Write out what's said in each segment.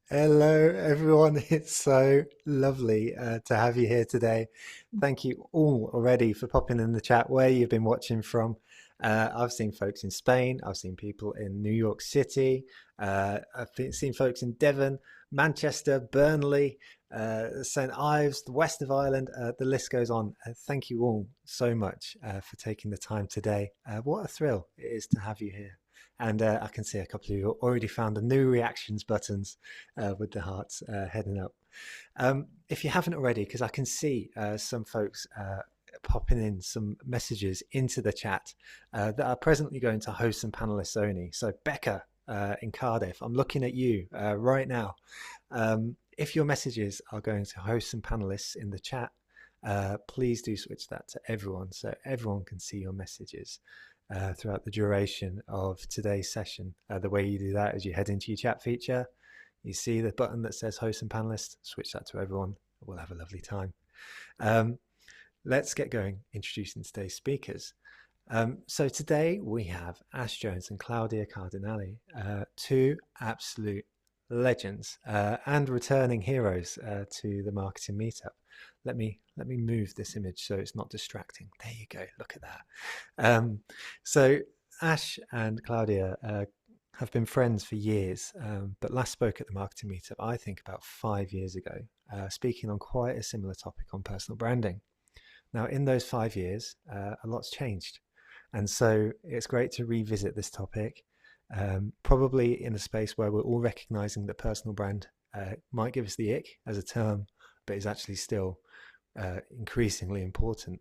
Hello, everyone. It's so lovely to have you here today. Thank you all already for popping in the chat where you've been watching from. I've seen folks in Spain, I've seen people in New York City, seen folks in Devon, Manchester, Burnley, St. Ives, the west of Ireland. The list goes on. Thank you all so much for taking the time today. What a thrill it is to have you here. And I can see a couple of you already found the new reactions buttons with the hearts heading up. If you haven't already, because I can see some folks popping in some messages into the chat that are presently going to hosts and panelists only. So Becca in Cardiff, I'm looking at you right now. If your messages are going to hosts and panelists in the chat, please do switch that to everyone so everyone can see your messages throughout the duration of today's session. The way you do that is you head into your chat feature, you see the button that says host and panelist, switch that to everyone. We'll have a lovely time. Let's get going introducing today's speakers. So today we have Ash Jones and Claudia Cardinali, two absolute legends and returning heroes to the marketing meetup. Let me move this image so it's not distracting. There you go. Look at that. So Ash and Claudia have been friends for years, but last spoke at the marketing meetup, I think about 5 years ago, speaking on quite a similar topic on personal branding. Now, in those 5 years, a lot's changed. And so it's great to revisit this topic, probably in a space where we're all recognizing that personal brand might give us the ick as a term, but is actually still increasingly important.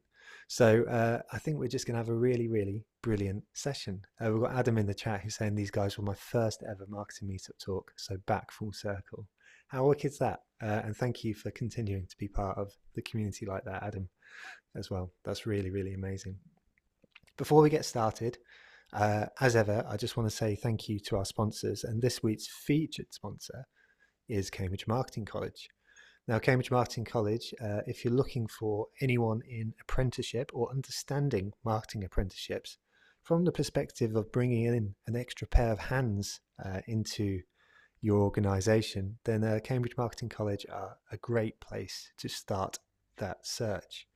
So I think we're just going to have a really, really brilliant session. We've got Adam in the chat who's saying these guys were my first ever marketing meetup talk, so back full circle. How wicked is that? And thank you for continuing to be part of the community like that, Adam, as well. That's really, really amazing. Before we get started, as ever, I just want to say thank you to our sponsors. And this week's featured sponsor is Cambridge Marketing College. Now, Cambridge Marketing College, if you're looking for anyone in apprenticeship or understanding marketing apprenticeships from the perspective of bringing in an extra pair of hands into your organization, then Cambridge Marketing College are a great place to start that search.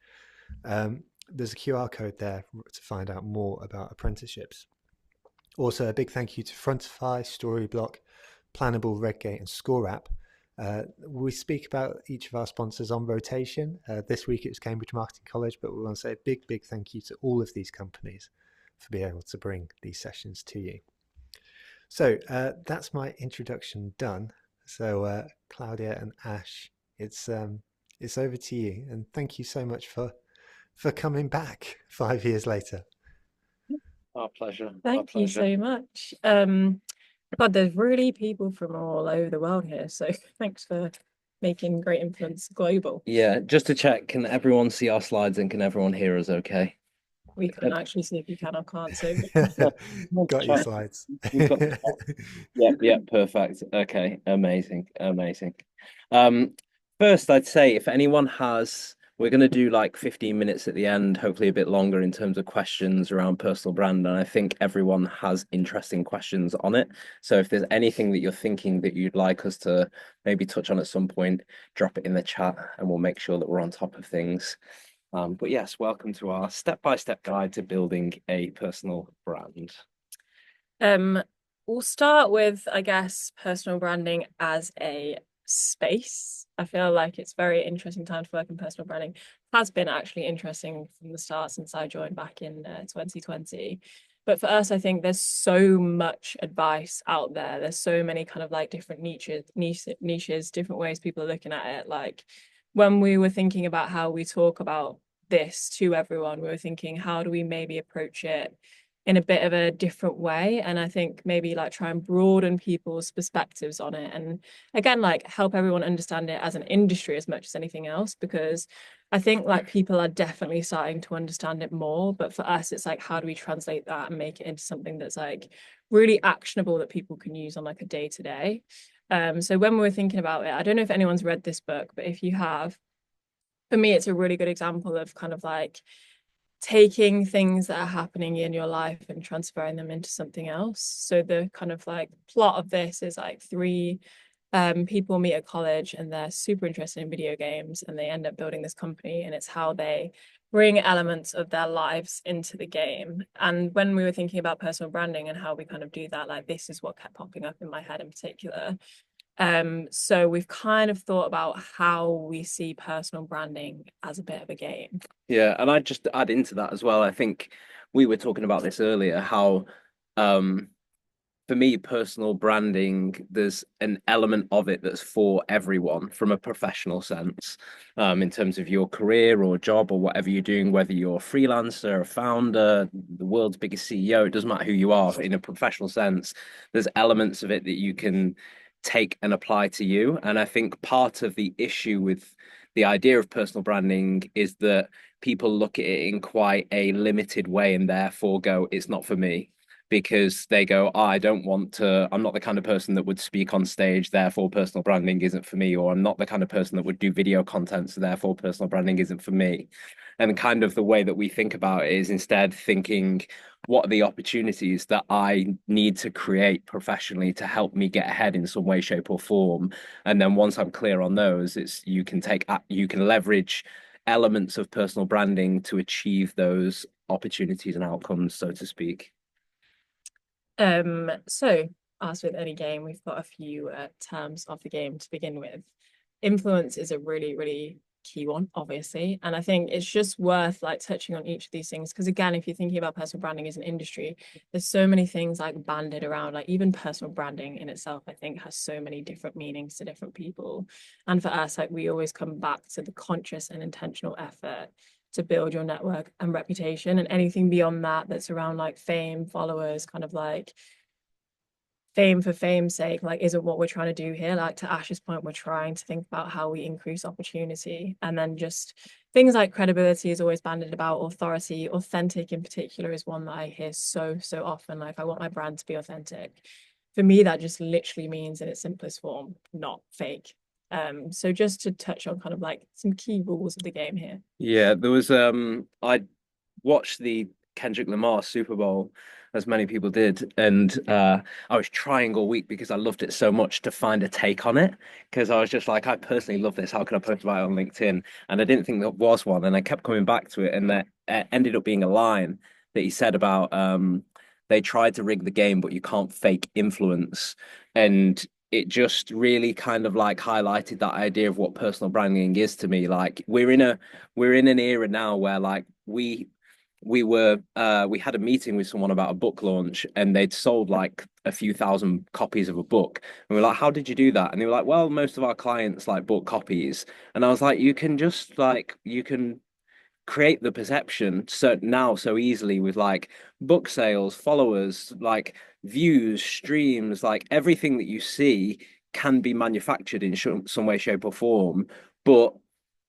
There's a QR code there to find out more about apprenticeships. Also, a big thank you to Frontify, Storyblock, Planable, Redgate, and ScoreApp. We speak about each of our sponsors on rotation. This week it was Cambridge Marketing College, but we want to say a big, big thank you to all of these companies for being able to bring these sessions to you. So that's my introduction done. So Claudia and Ash, it's over to you, and thank you so much for coming back 5 years later. Our pleasure. Thank you so much. God, there's really people from all over the world here, so thanks for making Great Influence global. Yeah, just to check, can everyone see our slides and can everyone hear us okay? We couldn't actually see if you can or can't, so got your slides. Yeah, perfect. Okay, amazing. First, I'd say if anyone has, we're going to do like 15 minutes at the end, hopefully a bit longer in terms of questions around personal brand. And I think everyone has interesting questions on it. So if there's anything that you're thinking that you'd like us to maybe touch on at some point, drop it in the chat and we'll make sure that we're on top of things. But yes, welcome to our step-by-step guide to building a personal brand. We'll start with, I guess, personal branding as a space. I feel like it's very interesting time to work in personal branding. It has been actually interesting from the start since I joined back in 2020. But for us, I think there's so much advice out there. There's so many kind of like different niches, different ways people are looking at it. Like when we were thinking about how we talk about this to everyone, we were thinking, how do we maybe approach it in a bit of a different way? And I think maybe like try and broaden people's perspectives on it, and again like help everyone understand it as an industry as much as anything else, because I think like people are definitely starting to understand it more, but for us it's like, how do we translate that and make it into something that's like really actionable that people can use on like a day-to-day. So when we were thinking about it, I don't know if anyone's read this book, but if you have, for me it's a really good example of kind of like taking things that are happening in your life and transferring them into something else. So the kind of like plot of this is like three people meet at college and they're super interested in video games and they end up building this company, and it's how they bring elements of their lives into the game. And when we were thinking about personal branding and how we kind of do that, like this is what kept popping up in my head in particular. So we've kind of thought about how we see personal branding as a bit of a game. Yeah, and I'd just add into that as well. I think we were talking about this earlier, how for me, personal branding, there's an element of it that's for everyone from a professional sense, in terms of your career or job or whatever you're doing, whether you're a freelancer, a founder, the world's biggest CEO, it doesn't matter who you are, but in a professional sense, there's elements of it that you can take and apply to you. And I think part of the issue with the idea of personal branding is that people look at it in quite a limited way and therefore go, it's not for me, because they go, oh, I don't want to, I'm not the kind of person that would speak on stage, therefore personal branding isn't for me, or I'm not the kind of person that would do video content, so therefore personal branding isn't for me. And kind of the way that we think about it is instead thinking, what are the opportunities that I need to create professionally to help me get ahead in some way, shape, or form? And then once I'm clear on those, it's you can leverage elements of personal branding to achieve those opportunities and outcomes, so to speak. So as with any game, we've got a few terms of the game to begin with. Influence is a really, really key one, obviously. And I think it's just worth like touching on each of these things. Because again, if you're thinking about personal branding as an industry, there's so many things like banded around, like even personal branding in itself, I think has so many different meanings to different people. And for us, like we always come back to the conscious and intentional effort to build your network and reputation, and anything beyond that that's around like fame, followers, kind of like fame for fame's sake, like isn't what we're trying to do here. Like to Ash's point, we're trying to think about how we increase opportunity, and then just things like credibility is always banded about, authority, authentic in particular is one that I hear so often. Like I want my brand to be authentic. For me, that just literally means in its simplest form, not fake. So just to touch on kind of like some key rules of the game here. Yeah, there was I watched the Kendrick Lamar Super Bowl, as many people did, and I was trying all week because I loved it so much to find a take on it, because I was just like, I personally love this. How can I post about it on LinkedIn? And I didn't think there was one, and I kept coming back to it, and there ended up being a line that he said about they tried to rig the game, but you can't fake influence, and it just really kind of like highlighted that idea of what personal branding is to me. Like we're in an era now where like we had a meeting with someone about a book launch, and they'd sold like a few thousand copies of a book, and we're like, how did you do that? And they were like, well, most of our clients like bought copies. And I was like, you can just like you can create the perception so easily with like book sales, followers, like views, streams, like everything that you see can be manufactured in some way, shape, or form. But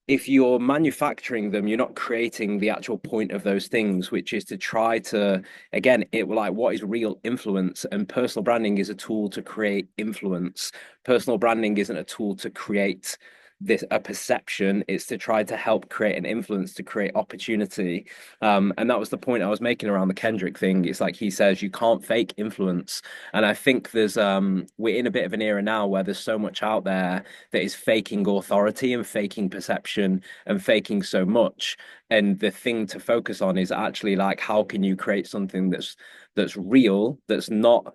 if you're manufacturing them, you're not creating the actual point of those things, which is to try to, again, it like what is real influence, and personal branding is a tool to create influence. Personal branding isn't a tool to create a perception. It's to try to help create an influence, to create opportunity. And that was the point I was making around the Kendrick thing. It's like he says you can't fake influence. And I think there's we're in a bit of an era now where there's so much out there that is faking authority and faking perception and faking so much. And the thing to focus on is actually like, how can you create something that's real, that's not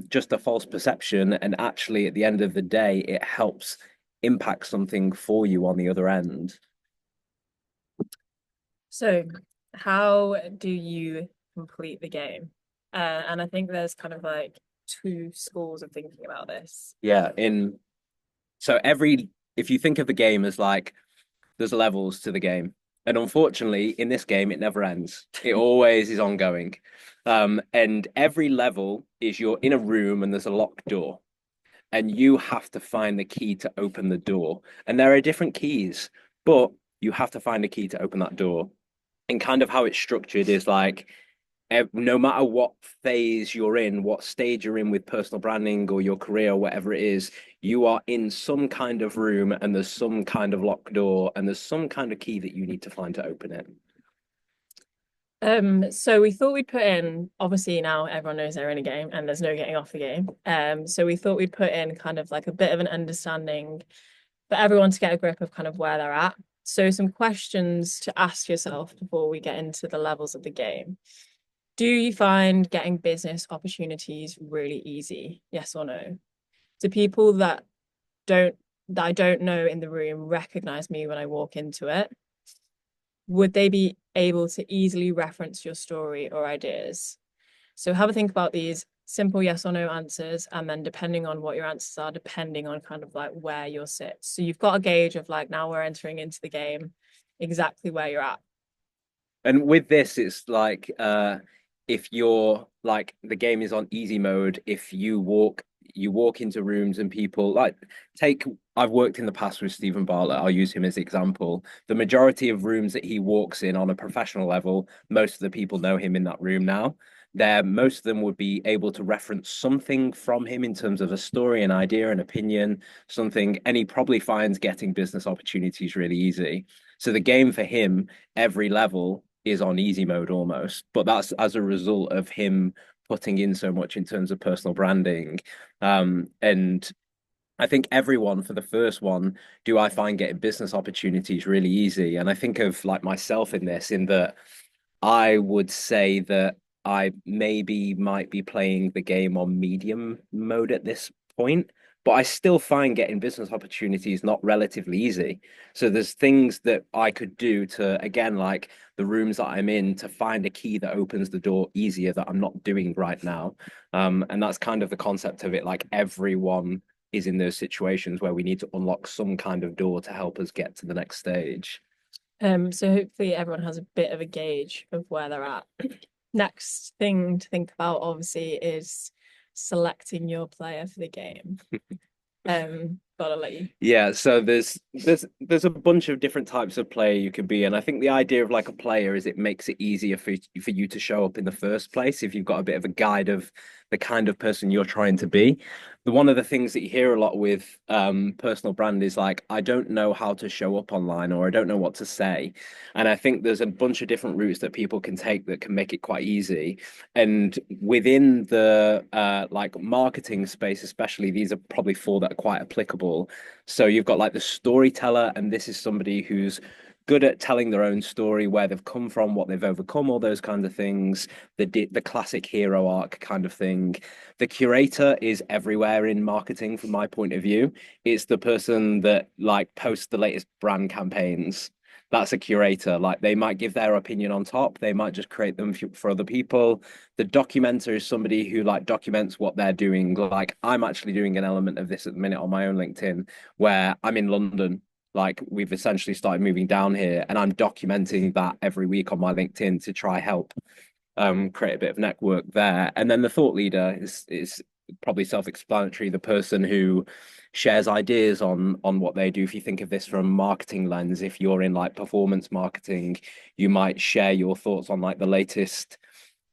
just a false perception, and actually at the end of the day it helps impact something for you on the other end. So how do you complete the game? And I think there's kind of like two schools of thinking about this. Yeah, if you think of the game as like there's levels to the game. And unfortunately, in this game, it never ends. It always is ongoing. And every level is you're in a room and there's a locked door, and you have to find the key to open the door. And there are different keys, but you have to find a key to open that door. And kind of how it's structured is like no matter what phase you're in, what stage you're in with personal branding or your career, or whatever it is, you are in some kind of room and there's some kind of locked door and there's some kind of key that you need to find to open it. So we thought we'd put in, obviously now everyone knows they're in a game and there's no getting off the game. So we thought we'd put in kind of like a bit of an understanding for everyone to get a grip of kind of where they're at. So some questions to ask yourself before we get into the levels of the game. Do you find getting business opportunities really easy? Yes or no? Do people don't that I don't know in the room recognize me when I walk into it? Would they be able to easily reference your story or ideas? So have a think about these simple yes or no answers, and then depending on what your answers are, depending on kind of like where you'll sit. So you've got a gauge of like, now we're entering into the game, exactly where you're at. And with this, it's like if you're like the game is on easy mode, if you walk into rooms and people like take I've worked in the past with Stephen Bartlett, I'll use him as an example. The majority of rooms that he walks in on a professional level, most of the people know him in that room now. There, most of them would be able to reference something from him in terms of a story, an idea, an opinion, something, and he probably finds getting business opportunities really easy. So the game for him, every level is on easy mode almost, but that's as a result of him putting in so much in terms of personal branding. And I think everyone for the first one, do I find getting business opportunities really easy? And I think of like myself in this, in that I would say that I maybe might be playing the game on medium mode at this point, but I still find getting business opportunities not relatively easy. So there's things that I could do to, again, like the rooms that I'm in, to find a key that opens the door easier that I'm not doing right now. And that's kind of the concept of it. Like everyone is in those situations where we need to unlock some kind of door to help us get to the next stage. So hopefully everyone has a bit of a gauge of where they're at. Next thing to think about, obviously, is selecting your player for the game. But I'll let you. Yeah, so there's a bunch of different types of player you could be, and I think the idea of like a player is it makes it easier for you to show up in the first place if you've got a bit of a guide of the kind of person you're trying to be. The one of the things that you hear a lot with personal brand is like, I don't know how to show up online, or I don't know what to say. And I think there's a bunch of different routes that people can take that can make it quite easy. And within the like marketing space, especially, these are probably four that are quite applicable. So you've got like the storyteller, and this is somebody who's good at telling their own story, where they've come from, what they've overcome, all those kinds of things. The classic hero arc kind of thing. The curator is everywhere in marketing, from my point of view. It's the person that like posts the latest brand campaigns. That's a curator. Like they might give their opinion on top, they might just create them for other people. The documenter is somebody who like documents what they're doing. Like I'm actually doing an element of this at the minute on my own LinkedIn, where I'm in London. Like we've essentially started moving down here, and I'm documenting that every week on my LinkedIn to try help create a bit of network there. And then the thought leader is probably self-explanatory, the person who shares ideas on what they do. If you think of this from a marketing lens, if you're in like performance marketing, you might share your thoughts on like the latest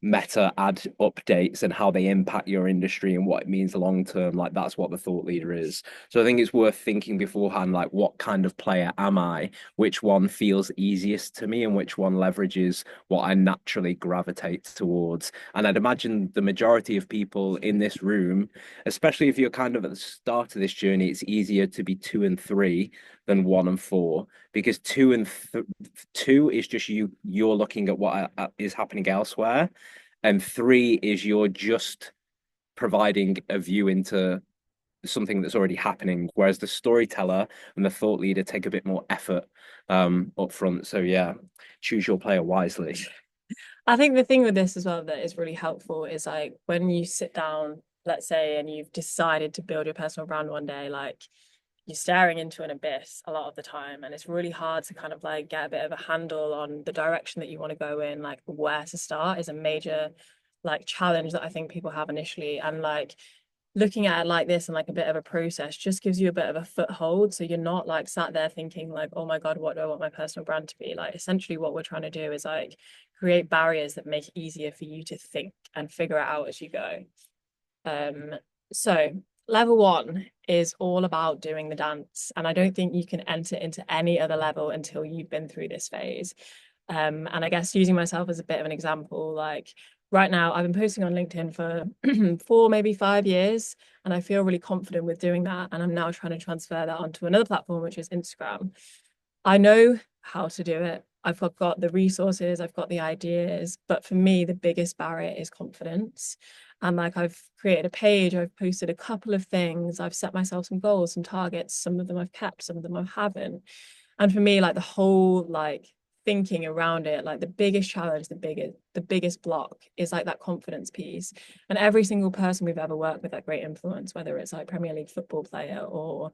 meta ad updates and how they impact your industry and what it means long term. Like that's what the thought leader is. So I think it's worth thinking beforehand, like what kind of player am I, which one feels easiest to me, and which one leverages what I naturally gravitate towards. And I'd imagine the majority of people in this room, especially if you're kind of at the start of this journey, it's easier to be 2 and 3 than 1 and 4, because two is just you're looking at what is happening elsewhere, and 3 is you're just providing a view into something that's already happening, whereas the storyteller and the thought leader take a bit more effort up front. So yeah, choose your player wisely. I think the thing with this as well that is really helpful is like when you sit down, let's say, and you've decided to build your personal brand one day, like you're staring into an abyss a lot of the time, and it's really hard to kind of like get a bit of a handle on the direction that you want to go in. Like where to start is a major like challenge that I think people have initially, and like looking at it like this and like a bit of a process just gives you a bit of a foothold, so you're not like sat there thinking like, oh my god, what do I want my personal brand to be like. Essentially what we're trying to do is like create barriers that make it easier for you to think and figure it out as you go. So level 1 is all about doing the dance, and I don't think you can enter into any other level until you've been through this phase. And I guess using myself as a bit of an example, like right now, I've been posting on LinkedIn for 4, maybe 5 years, and I feel really confident with doing that. And I'm now trying to transfer that onto another platform, which is Instagram. I know how to do it. I've got the resources, I've got the ideas, but for me, the biggest barrier is confidence. And like I've created a page, I've posted a couple of things, I've set myself some goals, some targets, some of them I've kept, some of them I haven't. And for me, like the whole like thinking around it, like the biggest challenge, the biggest block is like that confidence piece. And every single person we've ever worked with at great influence, whether it's like Premier League football player or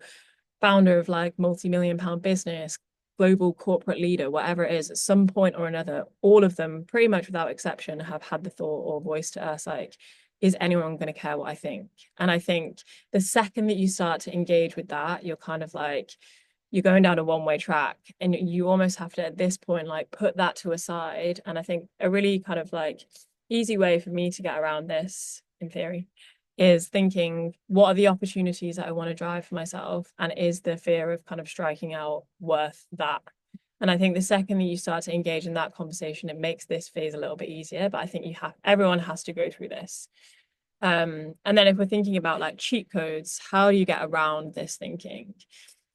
founder of like multi-million-pound business, global corporate leader, whatever it is, at some point or another, all of them, pretty much without exception, have had the thought or voice to us like, is anyone going to care what I think? And I think the second that you start to engage with that, you're kind of like, you're going down a one-way track, and you almost have to at this point like put that to a side. And I think a really kind of like easy way for me to get around this in theory is thinking, what are the opportunities that I want to drive for myself, and is the fear of kind of striking out worth that? And I think the second that you start to engage in that conversation, it makes this phase a little bit easier. But I think everyone has to go through this. And then if we're thinking about like cheat codes, how do you get around this thinking?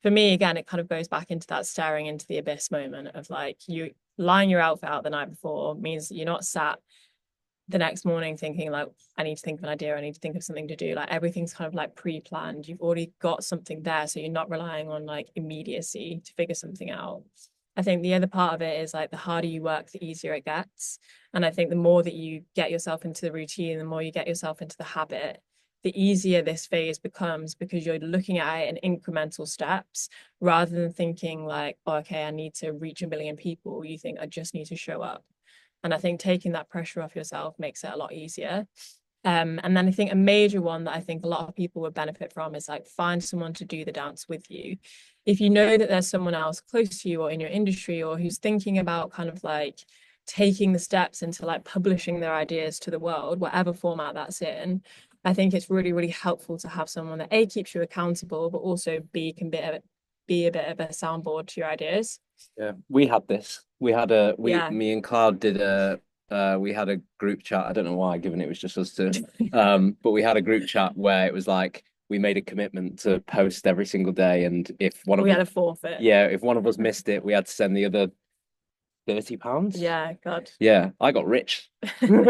For me, again, it kind of goes back into that staring into the abyss moment of like, you lying your outfit out the night before means you're not sat the next morning thinking like, I need to think of an idea, I need to think of something to do. Like everything's kind of like pre-planned. You've already got something there, so you're not relying on like immediacy to figure something out. I think the other part of it is like the harder you work, the easier it gets. And I think the more that you get yourself into the routine, the more you get yourself into the habit, the easier this phase becomes, because you're looking at it in incremental steps rather than thinking like, oh, okay, I need to reach 1 million people. You think I just need to show up. And I think taking that pressure off yourself makes it a lot easier. And then I think a major one that I think a lot of people would benefit from is like, find someone to do the dance with you. If you know that there's someone else close to you or in your industry, or who's thinking about kind of like taking the steps into like publishing their ideas to the world, whatever format that's in, I think it's really, really helpful to have someone that A, keeps you accountable, but also B, can be a bit of a soundboard to your ideas. Yeah, we had this. Me and Cloud did we had a group chat. I don't know why, given it was just us two. But we had a group chat where it was like we made a commitment to post every single day, and if one of we had a forfeit. Yeah, if one of us missed it, we had to send the other £30. Yeah, God. Yeah, I got rich. Some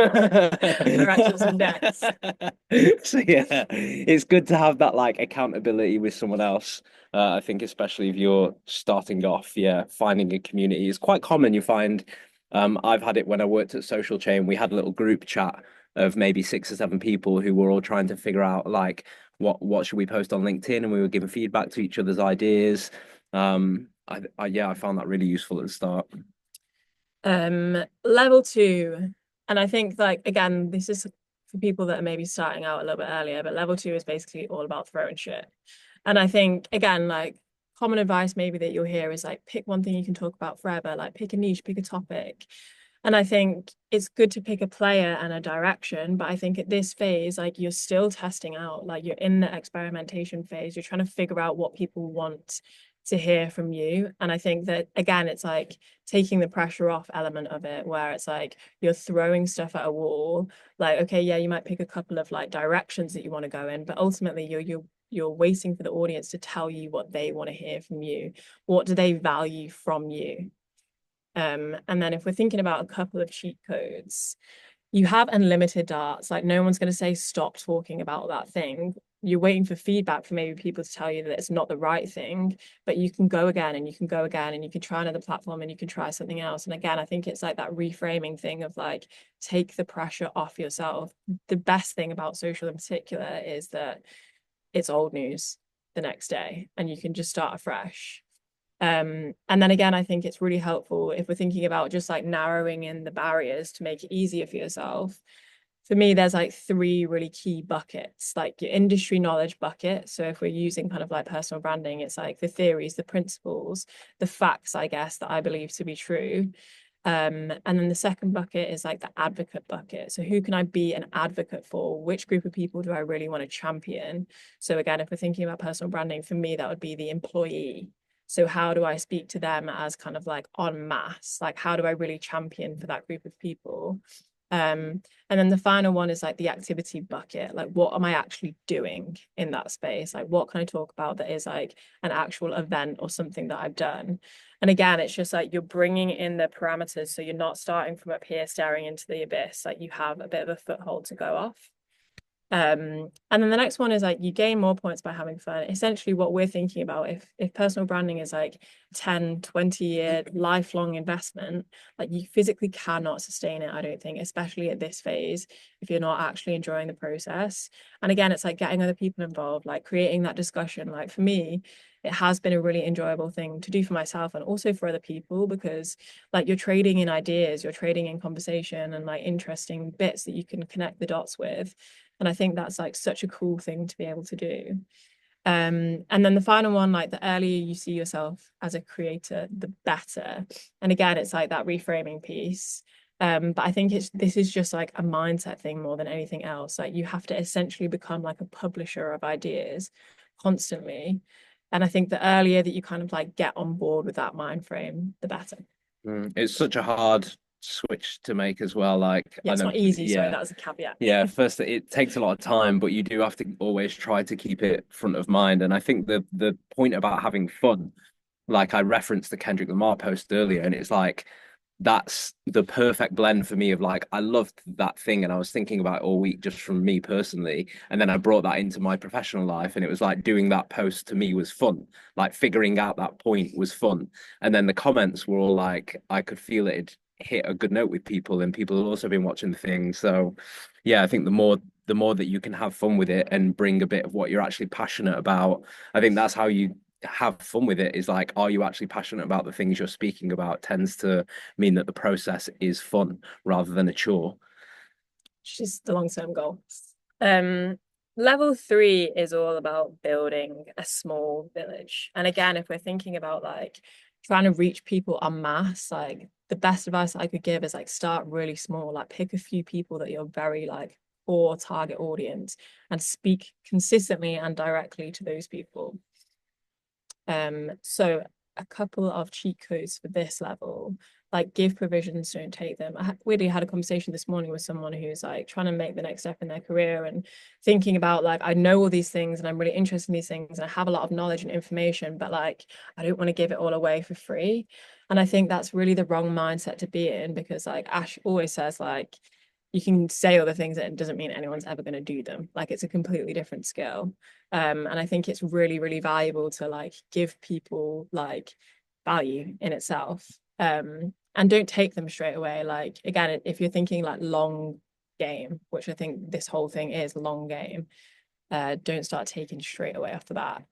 debts. So yeah, it's good to have that like accountability with someone else. I think especially if you're starting off, yeah, finding a community is quite common. You find, I've had it when I worked at Social Chain. We had a little group chat of maybe 6 or 7 people who were all trying to figure out like what should we post on LinkedIn, and we were giving feedback to each other's ideas. I found that really useful at the start. Level 2, and I think like again, this is for people that are maybe starting out a little bit earlier, but level 2 is basically all about throwing shit. And I think again, like common advice maybe that you'll hear is like, pick one thing you can talk about forever, like pick a niche, pick a topic. And I think it's good to pick a player and a direction, but I think at this phase, like you're still testing out, like you're in the experimentation phase, you're trying to figure out what people want to hear from you. And I think that again, it's like taking the pressure off element of it, where it's like you're throwing stuff at a wall. Like, okay, yeah, you might pick a couple of like directions that you want to go in, but ultimately you're waiting for the audience to tell you what they want to hear from you. What do they value from you? And then if we're thinking about a couple of cheat codes, you have unlimited darts. Like no one's going to say stop talking about that thing. You're waiting for feedback from maybe people to tell you that it's not the right thing, but you can go again and you can go again and you can try another platform and you can try something else. And again, I think it's like that reframing thing of like, take the pressure off yourself. The best thing about social in particular is that it's old news the next day and you can just start afresh. And then again, I think it's really helpful if we're thinking about just like narrowing in the barriers to make it easier for yourself. For me, there's like 3 really key buckets, like your industry knowledge bucket. So if we're using kind of like personal branding, it's like the theories, the principles, the facts, I guess, that I believe to be true. And then the second bucket is like the advocate bucket. So who can I be an advocate for? Which group of people do I really want to champion? So again, if we're thinking about personal branding, for me, that would be the employee. So how do I speak to them as kind of like en masse? Like, how do I really champion for that group of people? And then the final one is like the activity bucket. Like, what am I actually doing in that space? Like, what can I talk about that is like an actual event or something that I've done? And again, it's just like you're bringing in the parameters. So you're not starting from up here staring into the abyss. Like, you have a bit of a foothold to go off. And then the next one is like you gain more points by having fun. Essentially what we're thinking about, if personal branding is like 10-20 year lifelong investment, like you physically cannot sustain it, I don't think, especially at this phase, if you're not actually enjoying the process. And again, it's like getting other people involved, like creating that discussion. Like for me, it has been a really enjoyable thing to do for myself and also for other people, because like you're trading in ideas, you're trading in conversation and like interesting bits that you can connect the dots with. And I think that's like such a cool thing to be able to do. And then the final one, like the earlier you see yourself as a creator, the better. And again, it's like that reframing piece. But I think this is just like a mindset thing more than anything else. Like you have to essentially become like a publisher of ideas constantly. And I think the earlier that you kind of like get on board with that mind frame, the better. It's such a hard switch to make as well. Like Yeah, I it's know, not easy. Sorry, yeah, that was a caveat. yeah. First, it takes a lot of time, but you do have to always try to keep it front of mind. And I think the point about having fun, like I referenced the Kendrick Lamar post earlier, and it's like that's the perfect blend for me of like I loved that thing and I was thinking about it all week just from me personally, and then I brought that into my professional life, and it was like doing that post to me was fun, like figuring out that point was fun. And then the comments were all like I could feel it hit a good note with people, and people have also been watching the thing. So yeah, I think the more that you can have fun with it and bring a bit of what you're actually passionate about, I think that's how you have fun with it. Is like, are you actually passionate about the things you're speaking about? Tends to mean that the process is fun rather than a chore. Which is the long-term goal. Um, Level 3 is all about building a small village. And again, if we're thinking about like trying to reach people en masse, like the best advice I could give is like start really small, like pick a few people that you're very like core target audience and speak consistently and directly to those people. So a couple of cheat codes for this level, like give provisions, don't take them. I weirdly had a conversation this morning with someone who's like trying to make the next step in their career and thinking about like, I know all these things and I'm really interested in these things and I have a lot of knowledge and information, but like, I don't want to give it all away for free. And I think that's really the wrong mindset to be in, because like Ash always says, like, you can say all the things and it doesn't mean anyone's ever going to do them. Like it's a completely different skill. And I think it's really, really valuable to like give people like value in itself. And don't take them straight away. Like again, if you're thinking like long game, which I think this whole thing is long game, don't start taking straight away after that.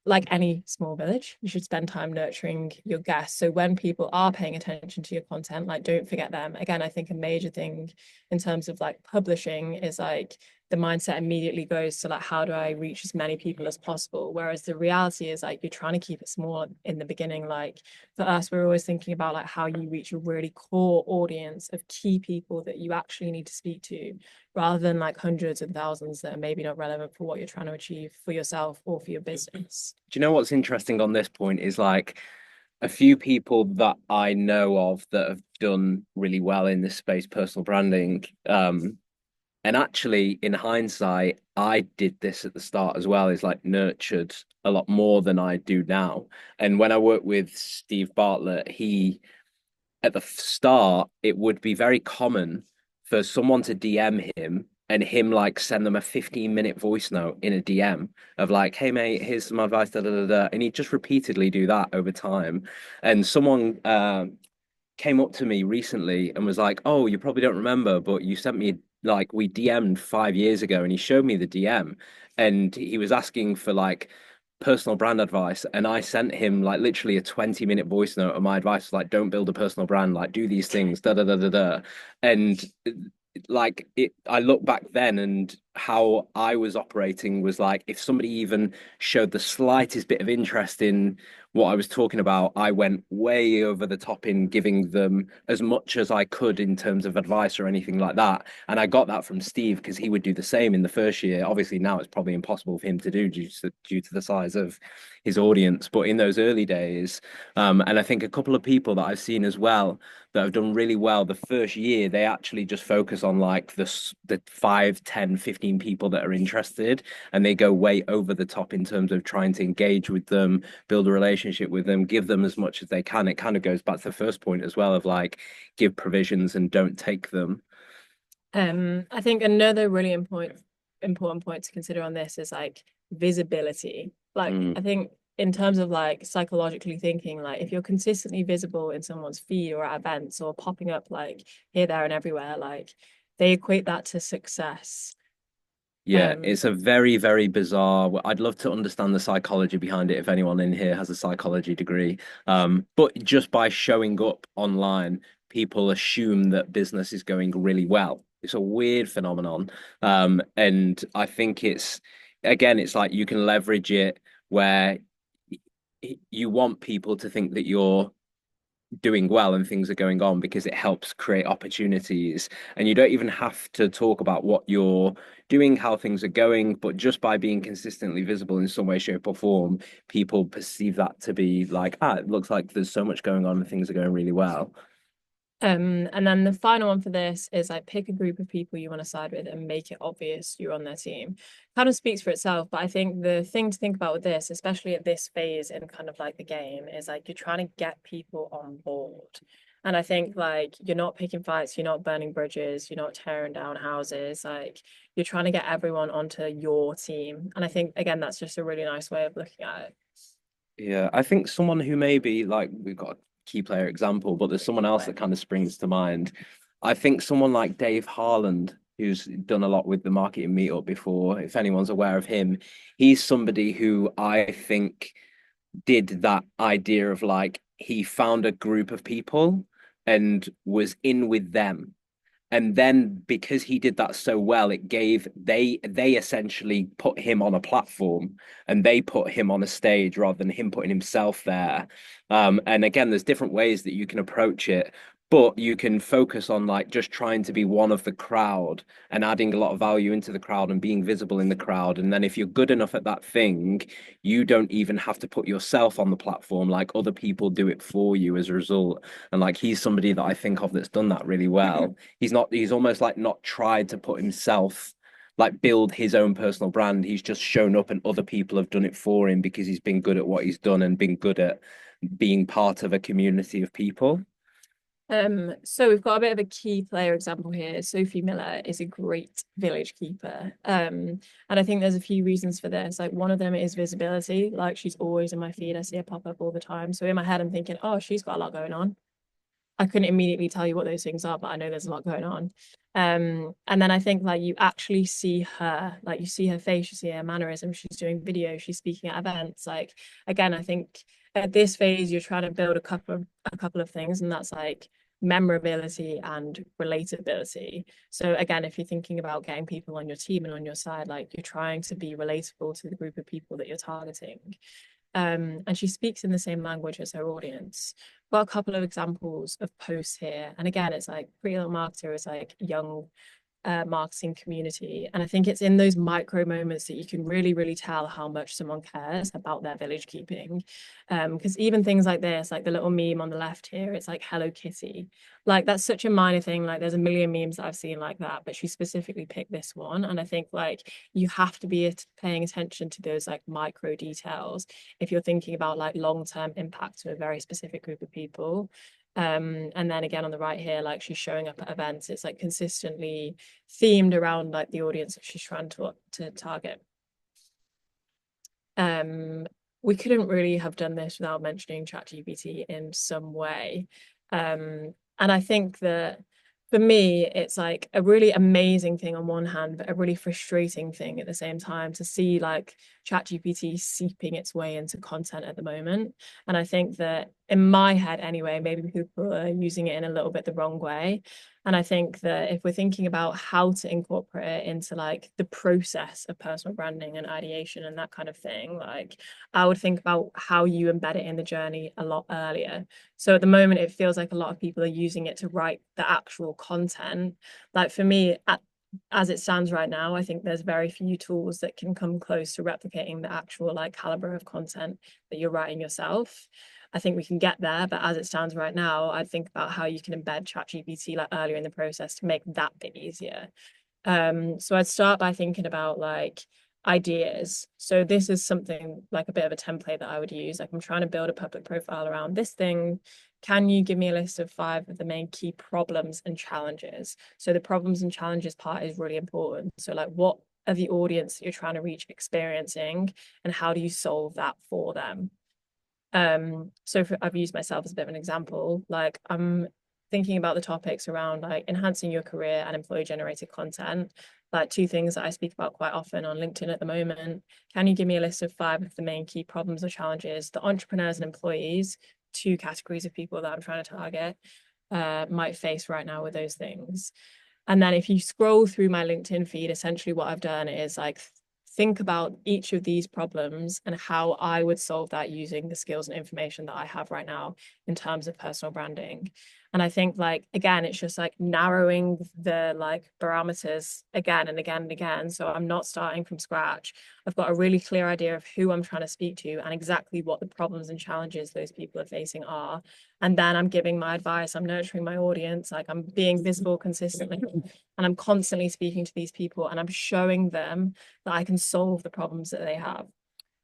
Like any small village, you should spend time nurturing your guests. So when people are paying attention to your content, like don't forget them. Again, I think a major thing in terms of like publishing is like the mindset immediately goes to like, how do I reach as many people as possible? Whereas the reality is like you're trying to keep it small in the beginning. Like for us, we're always thinking about like how you reach a really core audience of key people that you actually need to speak to, rather than like hundreds and thousands that are maybe not relevant for what you're trying to achieve for yourself or for your business. Do you know what's interesting on this point is like a few people that I know of that have done really well in this space, personal branding. And actually, in hindsight, I did this at the start as well, is like nurtured a lot more than I do now. And when I worked with Steve Bartlett, he at the start, it would be very common for someone to DM him and him like send them a 15-minute voice note in a DM of like, hey mate, here's some advice, da da da da. And he'd just repeatedly do that over time. And someone came up to me recently and was like, oh, you probably don't remember, but you sent me like we DM'd 5 years ago, and he showed me the DM and he was asking for like personal brand advice, and I sent him like literally a 20-minute voice note of my advice, like don't build a personal brand, like do these things, da da da da da. And like it, I look back then and how I was operating was like if somebody even showed the slightest bit of interest in what I was talking about, I went way over the top in giving them as much as I could in terms of advice or anything like that. And I got that from Steve because he would do the same in the first year. Obviously, now it's probably impossible for him to do due to the size of his audience. But in those early days, and I think a couple of people that I've seen as well that have done really well the first year, they actually just focus on like the 5, 10, 15 people that are interested, and they go way over the top in terms of trying to engage with them, build a relationship with them, give them as much as they can. It kind of goes back to the first point as well of like give provisions and don't take them. I think another really important point to consider on this is like visibility. Like Mm. I think in terms of like psychologically thinking, like if you're consistently visible in someone's feed or at events or popping up like here, there, and everywhere, like they equate that to success. Yeah, it's a very, very bizarre. I'd love to understand the psychology behind it if anyone in here has a psychology degree. But just by showing up online, people assume that business is going really well. It's a weird phenomenon. And I think again, it's like you can leverage it where you want people to think that you're doing well and things are going on because it helps create opportunities. And you don't even have to talk about what you're doing, how things are going, but just by being consistently visible in some way, shape, or form, people perceive that to be like, it looks like there's so much going on and things are going really well. And then the final one for this is like pick a group of people you want to side with and make it obvious you're on their team. Kind of speaks for itself, but I think the thing to think about with this, especially at this phase in kind of like the game, is like you're trying to get people on board. And I think like you're not picking fights, you're not burning bridges, you're not tearing down houses. Like you're trying to get everyone onto your team. And I think again, that's just a really nice way of looking at it. Yeah, I think someone who maybe like we've got a key player example, but there's someone else that kind of springs to mind. I think someone like Dave Harland, who's done a lot with the marketing meetup before, if anyone's aware of him, he's somebody who I think did that idea of like he found a group of people and was in with them, and then because he did that so well, it gave they essentially put him on a platform and they put him on a stage rather than him putting himself there. And again, there's different ways that you can approach it, but you can focus on like just trying to be one of the crowd and adding a lot of value into the crowd and being visible in the crowd. And then if you're good enough at that thing, you don't even have to put yourself on the platform, like other people do it for you as a result. And like he's somebody that I think of that's done that really well. He's almost like not tried to put himself like build his own personal brand. He's just shown up and other people have done it for him because he's been good at what he's done and been good at being part of a community of people. So we've got a bit of a key player example here. Sophie Miller is a great village keeper. And I think there's a few reasons for this. Like one of them is visibility. Like she's always in my feed. I see her pop up all the time. So in my head, I'm thinking, oh, she's got a lot going on. I couldn't immediately tell you what those things are, but I know there's a lot going on. And then I think like you actually see her, like you see her face, you see her mannerisms, she's doing videos, she's speaking at events. Like again, I think at this phase you're trying to build a couple of things, and that's like memorability and relatability. So again, if you're thinking about getting people on your team and on your side, like you're trying to be relatable to the group of people that you're targeting. And she speaks in the same language as her audience. Got a couple of examples of posts here, and again, it's like Pretty Little Marketer is like young marketing community, and I think it's in those micro moments that you can really tell how much someone cares about their village keeping. Because even things like this, like the little meme on the left here, it's like Hello Kitty, like that's such a minor thing. Like there's a million memes that I've seen like that, but she specifically picked this one, and I think like you have to be paying attention to those like micro details if you're thinking about like long-term impact to a very specific group of people. And then again on the right here, like she's showing up at events, it's like consistently themed around like the audience that she's trying to target. We couldn't really have done this without mentioning ChatGPT in some way. And I think that for me, it's like a really amazing thing on one hand, but a really frustrating thing at the same time to see like ChatGPT seeping its way into content at the moment. And I think that in my head anyway, maybe people are using it in a little bit the wrong way. And I think that if we're thinking about how to incorporate it into like the process of personal branding and ideation and that kind of thing, like I would think about how you embed it in the journey a lot earlier. So at the moment, it feels like a lot of people are using it to write the actual content. Like for me, as it stands right now, I think there's very few tools that can come close to replicating the actual like caliber of content that you're writing yourself. I think we can get there, but as it stands right now, I'd think about how you can embed ChatGPT like earlier in the process to make that bit easier. So I'd start by thinking about like ideas. So this is something like a bit of a template that I would use. Like I'm trying to build a public profile around this thing. Can you give me a list of 5 of the main key problems and challenges? So the problems and challenges part is really important. So like what are the audience that you're trying to reach experiencing and how do you solve that for them? I've used myself as a bit of an example. Like I'm thinking about the topics around like enhancing your career and employee generated content, like 2 things that I speak about quite often on LinkedIn at the moment. Can you give me a list of 5 of the main key problems or challenges that entrepreneurs and employees, 2 categories of people that I'm trying to target, might face right now with those things? And then if you scroll through my LinkedIn feed, essentially what I've done is like think about each of these problems and how I would solve that using the skills and information that I have right now in terms of personal branding. And I think like again, it's just like narrowing the like parameters again and again and again. So I'm not starting from scratch. I've got a really clear idea of who I'm trying to speak to and exactly what the problems and challenges those people are facing are. And then I'm giving my advice, I'm nurturing my audience, like I'm being visible consistently. And I'm constantly speaking to these people and I'm showing them that I can solve the problems that they have.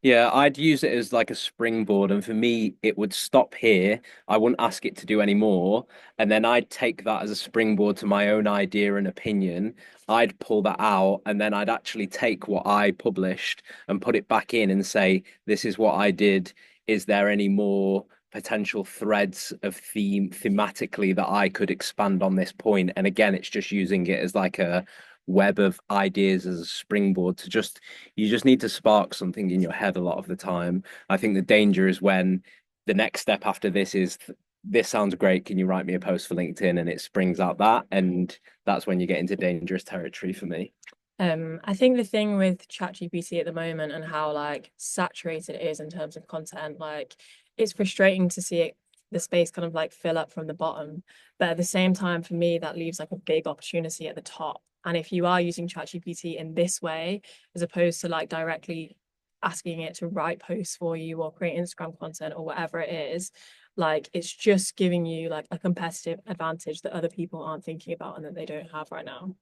Yeah, I'd use it as like a springboard, and for me, it would stop here. I wouldn't ask it to do any more, and then I'd take that as a springboard to my own idea and opinion. I'd pull that out, and then I'd actually take what I published and put it back in and say, "This is what I did. Is there any more potential threads of thematically that I could expand on this point?" And again, it's just using it as like a web of ideas as a springboard to just you just need to spark something in your head a lot of the time. I think the danger is when the next step after this is this sounds great, can you write me a post for LinkedIn, and it springs out that, and that's when you get into dangerous territory for me. I think the thing with ChatGPT at the moment and how like saturated it is in terms of content, like it's frustrating to see it, the space kind of like fill up from the bottom. But at the same time, for me, that leaves like a big opportunity at the top. And if you are using ChatGPT in this way, as opposed to like directly asking it to write posts for you or create Instagram content or whatever it is, like it's just giving you like a competitive advantage that other people aren't thinking about and that they don't have right now.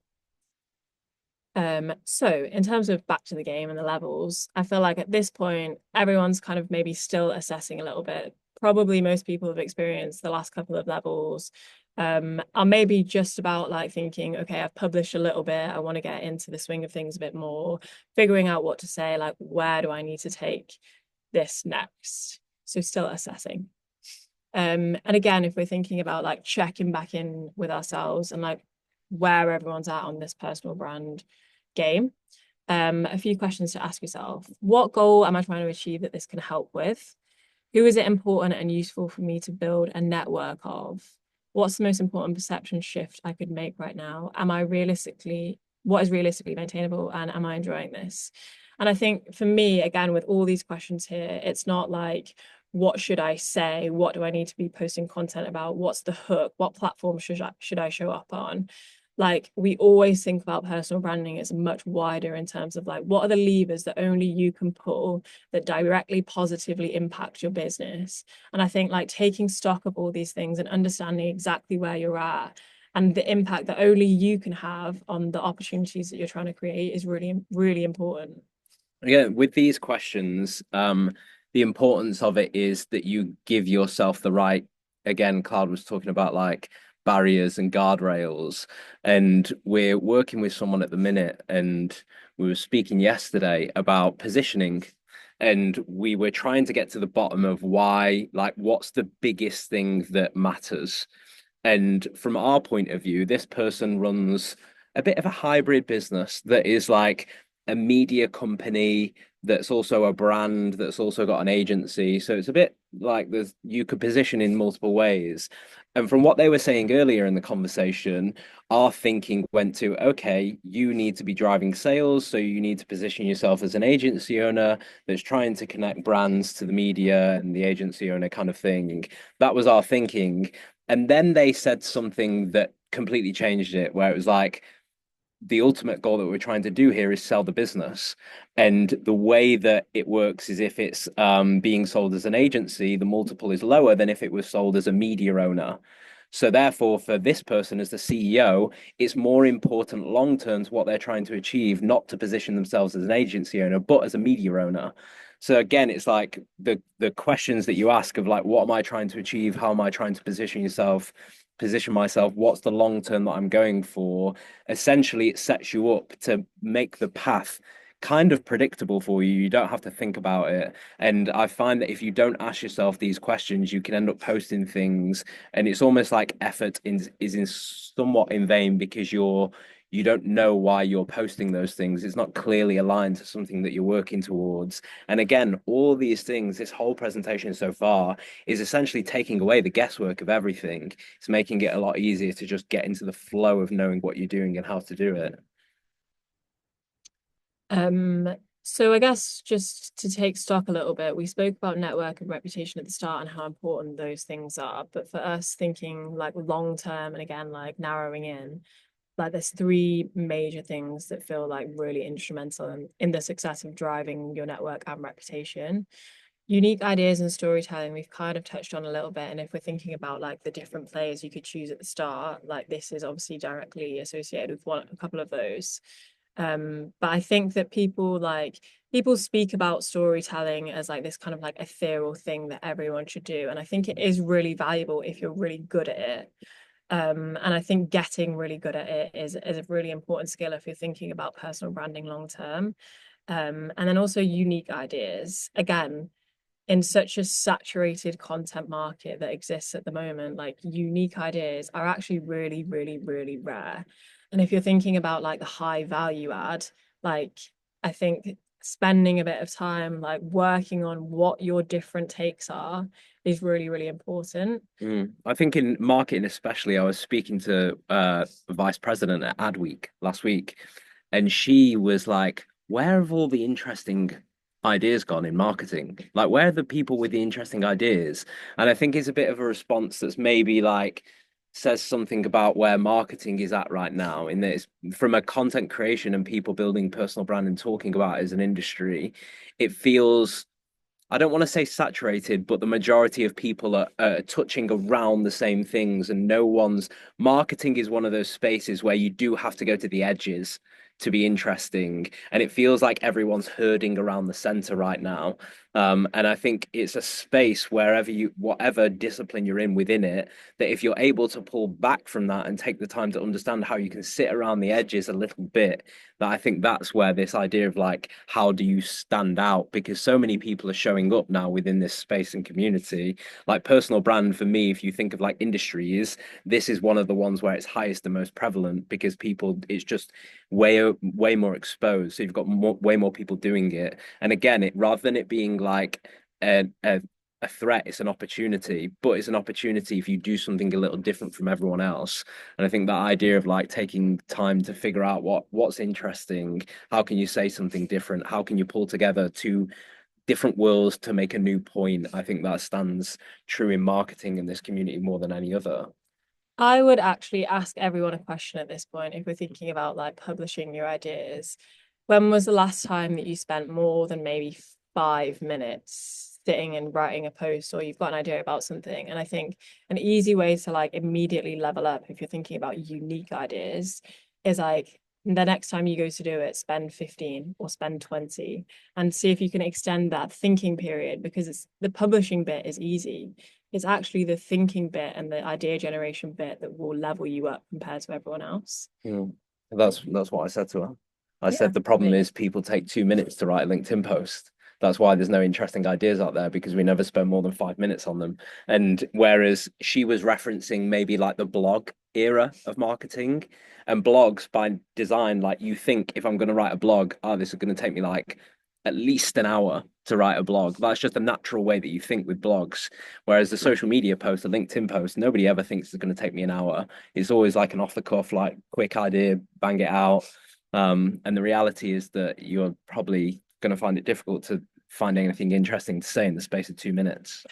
So in terms of back to the game and the levels, I feel like at this point, everyone's kind of maybe still assessing a little bit. Probably most people have experienced the last couple of levels. Are maybe just about like thinking, okay, I've published a little bit. I want to get into the swing of things a bit more, figuring out what to say, like where do I need to take this next? So still assessing. And again, if we're thinking about like checking back in with ourselves and like where everyone's at on this personal brand game, a few questions to ask yourself. What goal am I trying to achieve that this can help with? Who is it important and useful for me to build a network of? What's the most important perception shift I could make right now? What is realistically maintainable, and am I enjoying this? And I think for me, again, with all these questions here, it's not like, what should I say? What do I need to be posting content about? What's the hook? What platform should I show up on? Like we always think about personal branding as much wider in terms of like what are the levers that only you can pull that directly positively impact your business. And I think like taking stock of all these things and understanding exactly where you're at and the impact that only you can have on the opportunities that you're trying to create is really, really important. Yeah, with these questions, the importance of it is that you give yourself the right, again, Cloud was talking about like barriers and guardrails, and we're working with someone at the minute, and we were speaking yesterday about positioning, and we were trying to get to the bottom of why, like, what's the biggest thing that matters. And from our point of view, this person runs a bit of a hybrid business that is like a media company that's also a brand that's also got an agency. So it's a bit like there's you could position in multiple ways. And from what they were saying earlier in the conversation, our thinking went to, okay, you need to be driving sales, so you need to position yourself as an agency owner that's trying to connect brands to the media and the agency owner kind of thing. That was our thinking. And then they said something that completely changed it, where it was like, the ultimate goal that we're trying to do here is sell the business. And the way that it works is if it's being sold as an agency, the multiple is lower than if it was sold as a media owner. So therefore, for this person as the CEO, it's more important long term to what they're trying to achieve, not to position themselves as an agency owner, but as a media owner. So again, it's like the questions that you ask of like, what am I trying to achieve? How am I trying to position myself? What's the long term that I'm going for? Essentially, it sets you up to make the path kind of predictable for you. You don't have to think about it. And I find that if you don't ask yourself these questions, you can end up posting things, and it's almost like effort is in somewhat in vain because you don't know why you're posting those things. It's not clearly aligned to something that you're working towards. And again, all these things, this whole presentation so far is essentially taking away the guesswork of everything. It's making it a lot easier to just get into the flow of knowing what you're doing and how to do it. So I guess just to take stock a little bit, we spoke about network and reputation at the start and how important those things are. But for us thinking like long term and again, like narrowing in, like there's three major things that feel like really instrumental in the success of driving your network and reputation. Unique ideas and storytelling, we've kind of touched on a little bit. And if we're thinking about like the different players you could choose at the start, like this is obviously directly associated with a couple of those. But I think that people speak about storytelling as like this kind of like ethereal thing that everyone should do. And I think it is really valuable if you're really good at it. And I think getting really good at it is a really important skill if you're thinking about personal branding long term. And then also unique ideas. Again, in such a saturated content market that exists at the moment, like unique ideas are actually really, really, really rare. And if you're thinking about like the high value add, like I think spending a bit of time like working on what your different takes are is really, really important. I think in marketing especially, I was speaking to vice president at Adweek last week, and she was like, where have all the interesting ideas gone in marketing? Like, where are the people with the interesting ideas? And I think it's a bit of a response that's maybe like says something about where marketing is at right now, in that it's from a content creation and people building personal brand and talking about it as an industry, it feels, I don't want to say saturated, but the majority of people are touching around the same things, and no one's marketing is one of those spaces where you do have to go to the edges to be interesting. And it feels like everyone's herding around the center right now. And I think it's a space wherever whatever discipline you're in within it, that if you're able to pull back from that and take the time to understand how you can sit around the edges a little bit, that I think that's where this idea of like, how do you stand out? Because so many people are showing up now within this space and community. Like personal brand for me, if you think of like industries, this is one of the ones where it's highest and most prevalent because people, it's just way more exposed. So you've got way more people doing it. And again, it rather than it being like a threat, it's an opportunity, but it's an opportunity if you do something a little different from everyone else. And I think that idea of like taking time to figure out what's interesting, how can you say something different, how can you pull together two different worlds to make a new point, I think that stands true in marketing in this community more than any other. I would actually ask everyone a question at this point if we're thinking about like publishing your ideas. When was the last time that you spent more than maybe 5 minutes sitting and writing a post, or you've got an idea about something? And I think an easy way to like immediately level up if you're thinking about unique ideas is like the next time you go to do it, spend 15 or spend 20 and see if you can extend that thinking period, because it's the publishing bit is easy. It's actually the thinking bit and the idea generation bit that will level you up compared to everyone else. Mm. That's what I said to her. I Yeah, said the problem is people take 2 minutes to write a LinkedIn post. That's why there's no interesting ideas out there, because we never spend more than 5 minutes on them. And whereas she was referencing maybe like the blog era of marketing, and blogs by design, like you think if I'm going to write a blog, oh, this is going to take me like at least an hour to write a blog. That's just a natural way that you think with blogs. Whereas the social media post, the LinkedIn post, nobody ever thinks it's going to take me an hour. It's always like an off the cuff, like quick idea, bang it out. And the reality is that you're probably going to find it difficult to find anything interesting to say in the space of 2 minutes.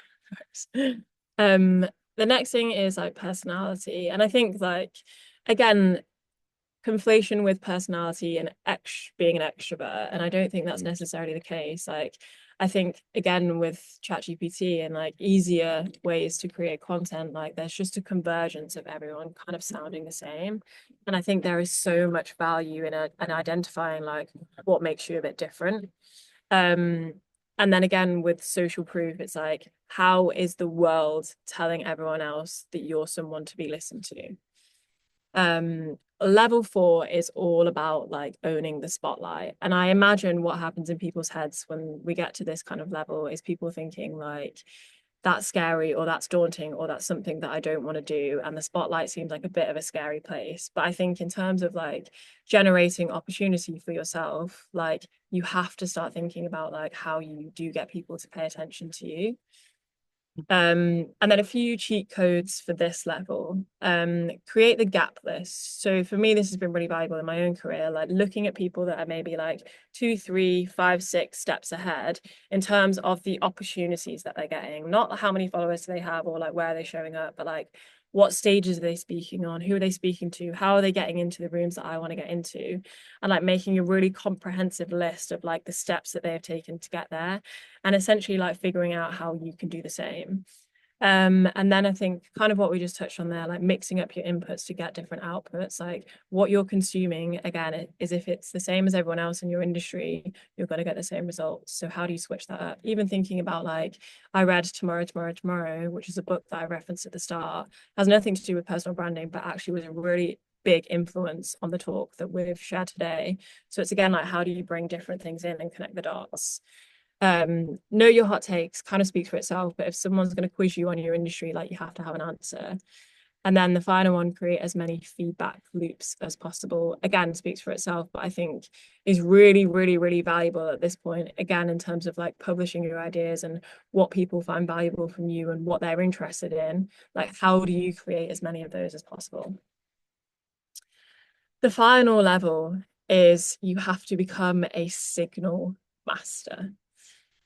The next thing is like personality. And I think like, again, conflation with personality and being an extrovert. And I don't think that's necessarily the case. Like, I think again with ChatGPT and like easier ways to create content, like there's just a convergence of everyone kind of sounding the same. And I think there is so much value in identifying like what makes you a bit different. And then again with social proof, it's like, how is the world telling everyone else that you're someone to be listened to? Level 4 is all about like owning the spotlight. And I imagine what happens in people's heads when we get to this kind of level is people thinking like, that's scary, or that's daunting, or that's something that I don't want to do. And the spotlight seems like a bit of a scary place. But I think in terms of like generating opportunity for yourself, like you have to start thinking about like how you do get people to pay attention to you. And then a few cheat codes for this level. Create the gap list. So for me, this has been really valuable in my own career, like looking at people that are maybe like 2, 3, 5, 6 steps ahead in terms of the opportunities that they're getting, not how many followers do they have or like where are they showing up, but like what stages are they speaking on, who are they speaking to, how are they getting into the rooms that I want to get into, and like making a really comprehensive list of like the steps that they have taken to get there, and essentially like figuring out how you can do the same. And then I think kind of what we just touched on there, like mixing up your inputs to get different outputs, like what you're consuming, again, is if it's the same as everyone else in your industry, you're going to get the same results. So how do you switch that up? Even thinking about like, I read Tomorrow, which is a book that I referenced at the start, has nothing to do with personal branding, but actually was a really big influence on the talk that we've shared today. So it's again, like, how do you bring different things in and connect the dots? Know your hot takes kind of speaks for itself, but if someone's going to quiz you on your industry, like you have to have an answer. And then the final one, create as many feedback loops as possible. Again, speaks for itself, but I think is really, really, really valuable at this point. Again, in terms of like publishing your ideas and what people find valuable from you and what they're interested in, like how do you create as many of those as possible? The final level is you have to become a signal master.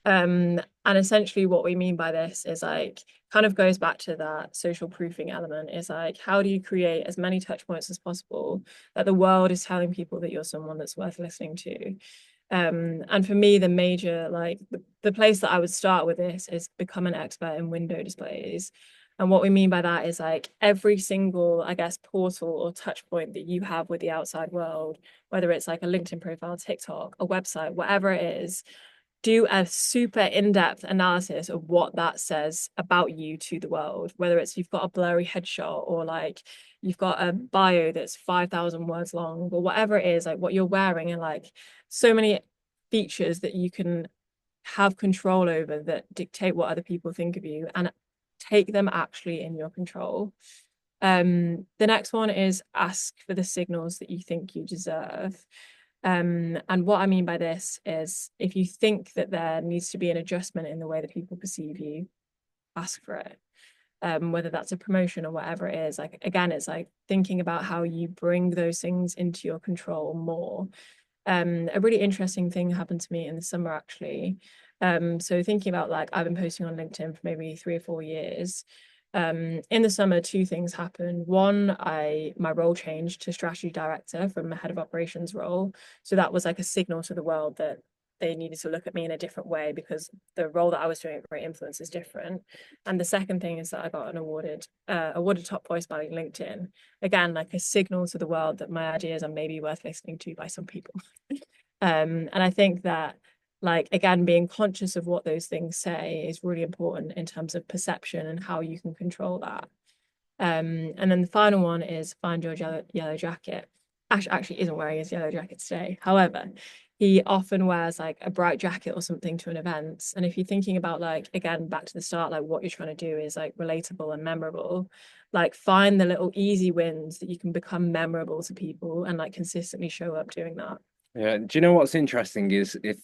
And essentially what we mean by this is like kind of goes back to that social proofing element, is like how do you create as many touch points as possible that the world is telling people that you're someone that's worth listening to. And for me, the major like the place that I would start with this is become an expert in window displays. And what we mean by that is like every single, I guess, portal or touch point that you have with the outside world, whether it's like a LinkedIn profile, TikTok, a website, whatever it is, do a super in-depth analysis of what that says about you to the world, whether it's you've got a blurry headshot or like you've got a bio that's 5,000 words long or whatever it is, like what you're wearing, and like so many features that you can have control over that dictate what other people think of you, and take them actually in your control. The next one is ask for the signals that you think you deserve. And what I mean by this is if you think that there needs to be an adjustment in the way that people perceive you, ask for it. Whether that's a promotion or whatever it is, like again, it's like thinking about how you bring those things into your control more. A really interesting thing happened to me in the summer actually. So thinking about like I've been posting on LinkedIn for maybe 3 or 4 years. In the summer, 2 things happened. One, my role changed to strategy director from a head of operations role. So that was like a signal to the world that they needed to look at me in a different way because the role that I was doing at Great Influence is different. And the second thing is that I got an awarded top voice by LinkedIn. Again, like a signal to the world that my ideas are maybe worth listening to by some people. And I think that like again being conscious of what those things say is really important in terms of perception and how you can control that. And then the final one is find your yellow jacket. Ash actually isn't wearing his yellow jacket today, however he often wears like a bright jacket or something to an event. And if you're thinking about like again back to the start, like what you're trying to do is like relatable and memorable, like find the little easy wins that you can become memorable to people and like consistently show up doing that. Yeah. Do you know what's interesting is if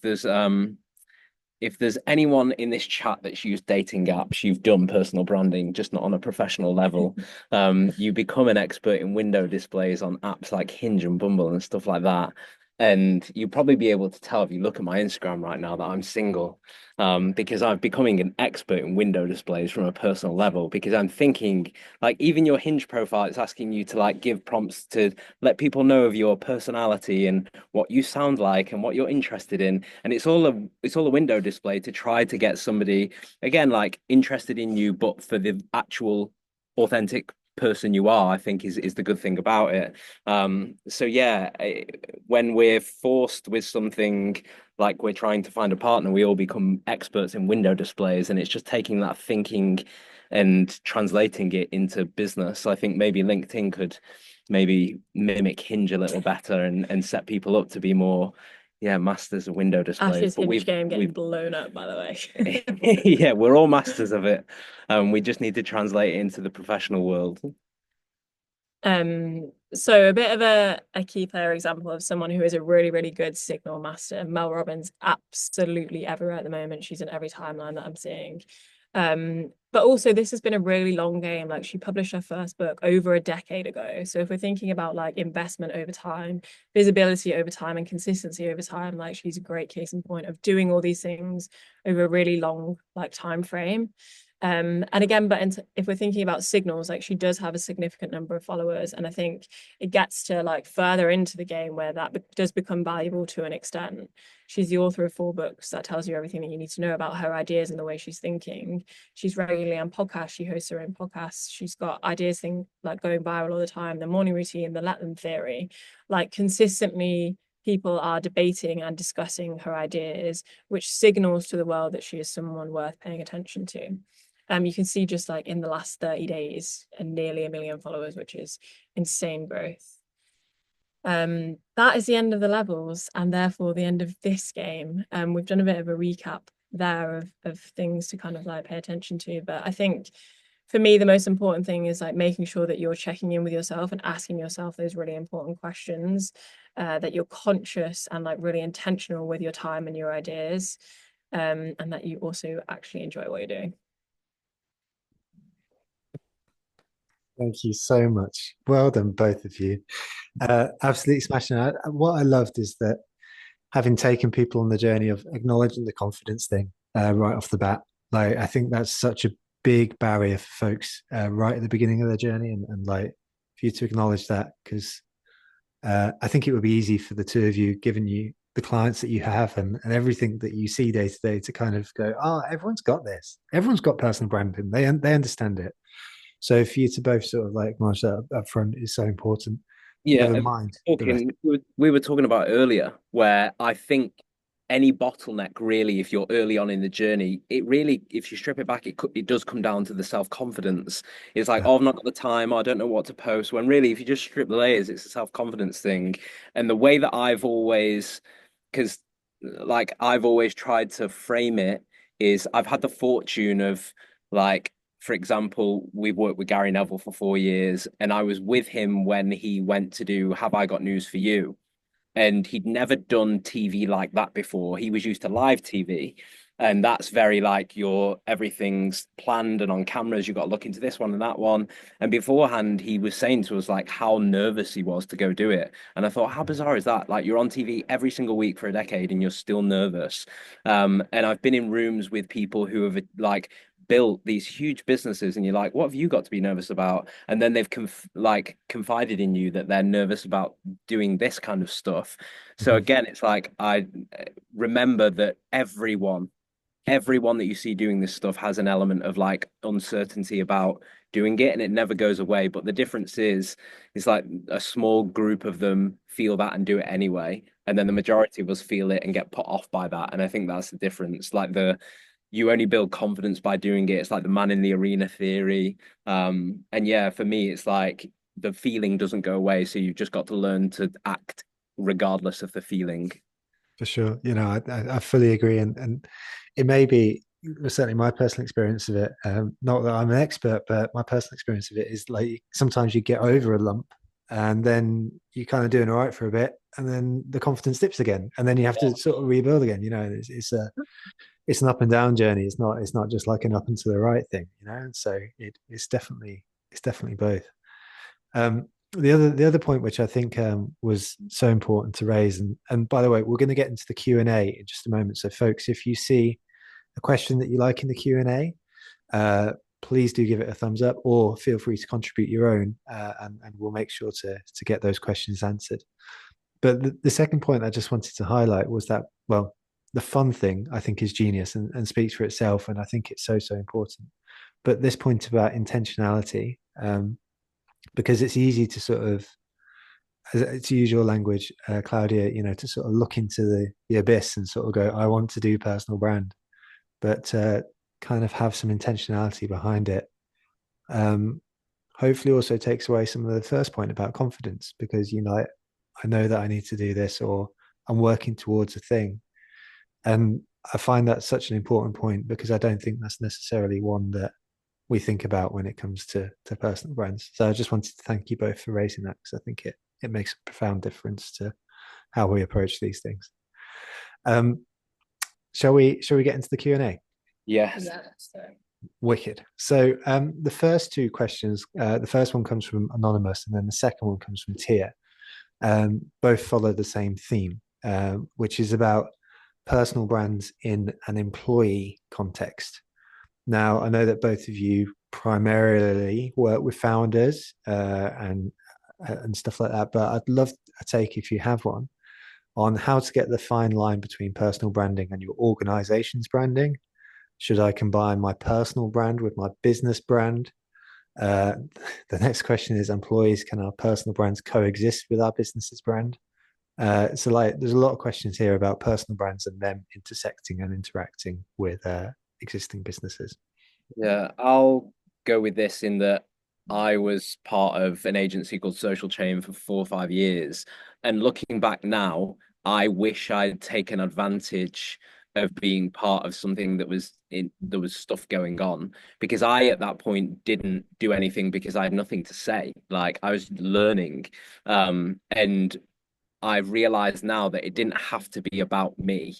there's anyone in this chat that's used dating apps, you've done personal branding, just not on a professional level. You become an expert in window displays on apps like Hinge and Bumble and stuff like that. And you'll probably be able to tell if you look at my Instagram right now that I'm single, because I'm becoming an expert in window displays from a personal level. Because I'm thinking, like, even your Hinge profile, it's asking you to like give prompts to let people know of your personality and what you sound like and what you're interested in, and it's all a window display to try to get somebody again like interested in you, but for the actual authentic person you are, I think is the good thing about it. So yeah, when we're forced with something like we're trying to find a partner, we all become experts in window displays, and it's just taking that thinking and translating it into business. I think maybe LinkedIn could maybe mimic Hinge a little better and set people up to be more, yeah, masters of window displays. Ash's But Hinge game getting we've blown up, by the way. yeah, we're all masters of it. We just need to translate it into the professional world. So a bit of a key player example of someone who is a really, really good signal master. Mel Robbins, absolutely everywhere at the moment. She's in every timeline that I'm seeing. But also this has been a really long game. Like, she published her first book over a decade ago. So if we're thinking about like investment over time, visibility over time, and consistency over time, like, she's a great case in point of doing all these things over a really long like time frame. And again, but if we're thinking about signals, like, she does have a significant number of followers, and I think it gets to like further into the game where that does become valuable to an extent. She's the author of 4 books that tells you everything that you need to know about her ideas and the way she's thinking. She's regularly on podcasts. She hosts her own podcasts. She's got ideas thing like going viral all the time. The morning routine, the let them theory, like, consistently people are debating and discussing her ideas, which signals to the world that she is someone worth paying attention to. You can see just like in the last 30 days and nearly 1 million followers, which is insane growth. That is the end of the levels and therefore the end of this game. We've done a bit of a recap there of things to kind of like pay attention to. But I think for me, the most important thing is like making sure that you're checking in with yourself and asking yourself those really important questions, that you're conscious and like really intentional with your time and your ideas, and that you also actually enjoy what you're doing. Thank you so much. Well done, both of you. Absolutely smashing it. What I loved is that having taken people on the journey of acknowledging the confidence thing right off the bat, like, I think that's such a big barrier for folks right at the beginning of their journey, and like for you to acknowledge that, because I think it would be easy for the two of you, given you the clients that you have and everything that you see day to day, to kind of go, oh, everyone's got this. Everyone's got personal branding. They understand it. So for you to both sort of like acknowledge that up front is so important. Yeah, Never mind the rest. we were talking about earlier, where I think any bottleneck really, if you're early on in the journey, it really, if you strip it back, it does come down to the self-confidence. It's like, Yeah, oh, I've not got the time, I don't know what to post. When really, if you just strip the layers, it's a self-confidence thing. And the way that because like I've always tried to frame it is I've had the fortune of like, for example, we've worked with Gary Neville for 4 years, and I was with him when he went to do Have I Got News for You? And he'd never done TV like that before. He was used to live TV. And that's very like your everything's planned and on cameras. You've got to look into this one and that one. And beforehand, he was saying to us like how nervous he was to go do it. And I thought, how bizarre is that? Like, you're on TV every single week for a decade and you're still nervous. And I've been in rooms with people who have like built these huge businesses, and you're like, what have you got to be nervous about? And then they've confided in you that they're nervous about doing this kind of stuff. So mhm, again, it's like I remember that everyone that you see doing this stuff has an element of like uncertainty about doing it, and it never goes away. But the difference is it's like a small group of them feel that and do it anyway, and then the mhm. majority of us feel it and get put off by that. And I think that's the difference. Like, the you only build confidence by doing it. It's like the man in the arena theory. And yeah, for me, it's like the feeling doesn't go away. So you've just got to learn to act regardless of the feeling. For sure. I fully agree. And it may be certainly my personal experience of it. Not that I'm an expert, but my personal experience of it is like sometimes you get over a lump and then you're kind of doing all right for a bit, and then the confidence dips again, and then you have to sort of rebuild again. It's an up and down journey. It's not just like an up and to the right thing, So it's definitely both. The other point which I think was so important to raise, and by the way, we're going to get into the Q&A in just a moment. So folks, if you see a question that you like in the Q&A, please do give it a thumbs up, or feel free to contribute your own, and we'll make sure to get those questions answered. But the second point I just wanted to highlight was that, well, the fun thing I think is genius and speaks for itself, and I think it's so important. But this point about intentionality, because it's easy to sort of, to use your language, Claudia, to sort of look into the abyss and sort of go, I want to do personal brand, but kind of have some intentionality behind it. Hopefully also takes away some of the first point about confidence, because I know that I need to do this, or I'm working towards a thing. And I find that such an important point, because I don't think that's necessarily one that we think about when it comes to personal brands. So I just wanted to thank you both for raising that, because I think it makes a profound difference to how we approach these things. Shall we get into the Q&A? Yes. Wicked. So the first two questions, the first one comes from Anonymous, and then the second one comes from Tia. Both follow the same theme, which is about personal brands in an employee context. Now, I know that both of you primarily work with founders and stuff like that, but I'd love a take, if you have one, on how to get the fine line between personal branding and your organization's branding. Should I combine my personal brand with my business brand? The next question is, employees, can our personal brands coexist with our business's brand? So there's a lot of questions here about personal brands and them intersecting and interacting with existing businesses. Yeah, I'll go with this in that I was part of an agency called Social Chain for 4 or 5 years. And looking back now, I wish I'd taken advantage of being part of something there was stuff going on, because I at that point didn't do anything because I had nothing to say. Like, I was learning. And I've realized now that it didn't have to be about me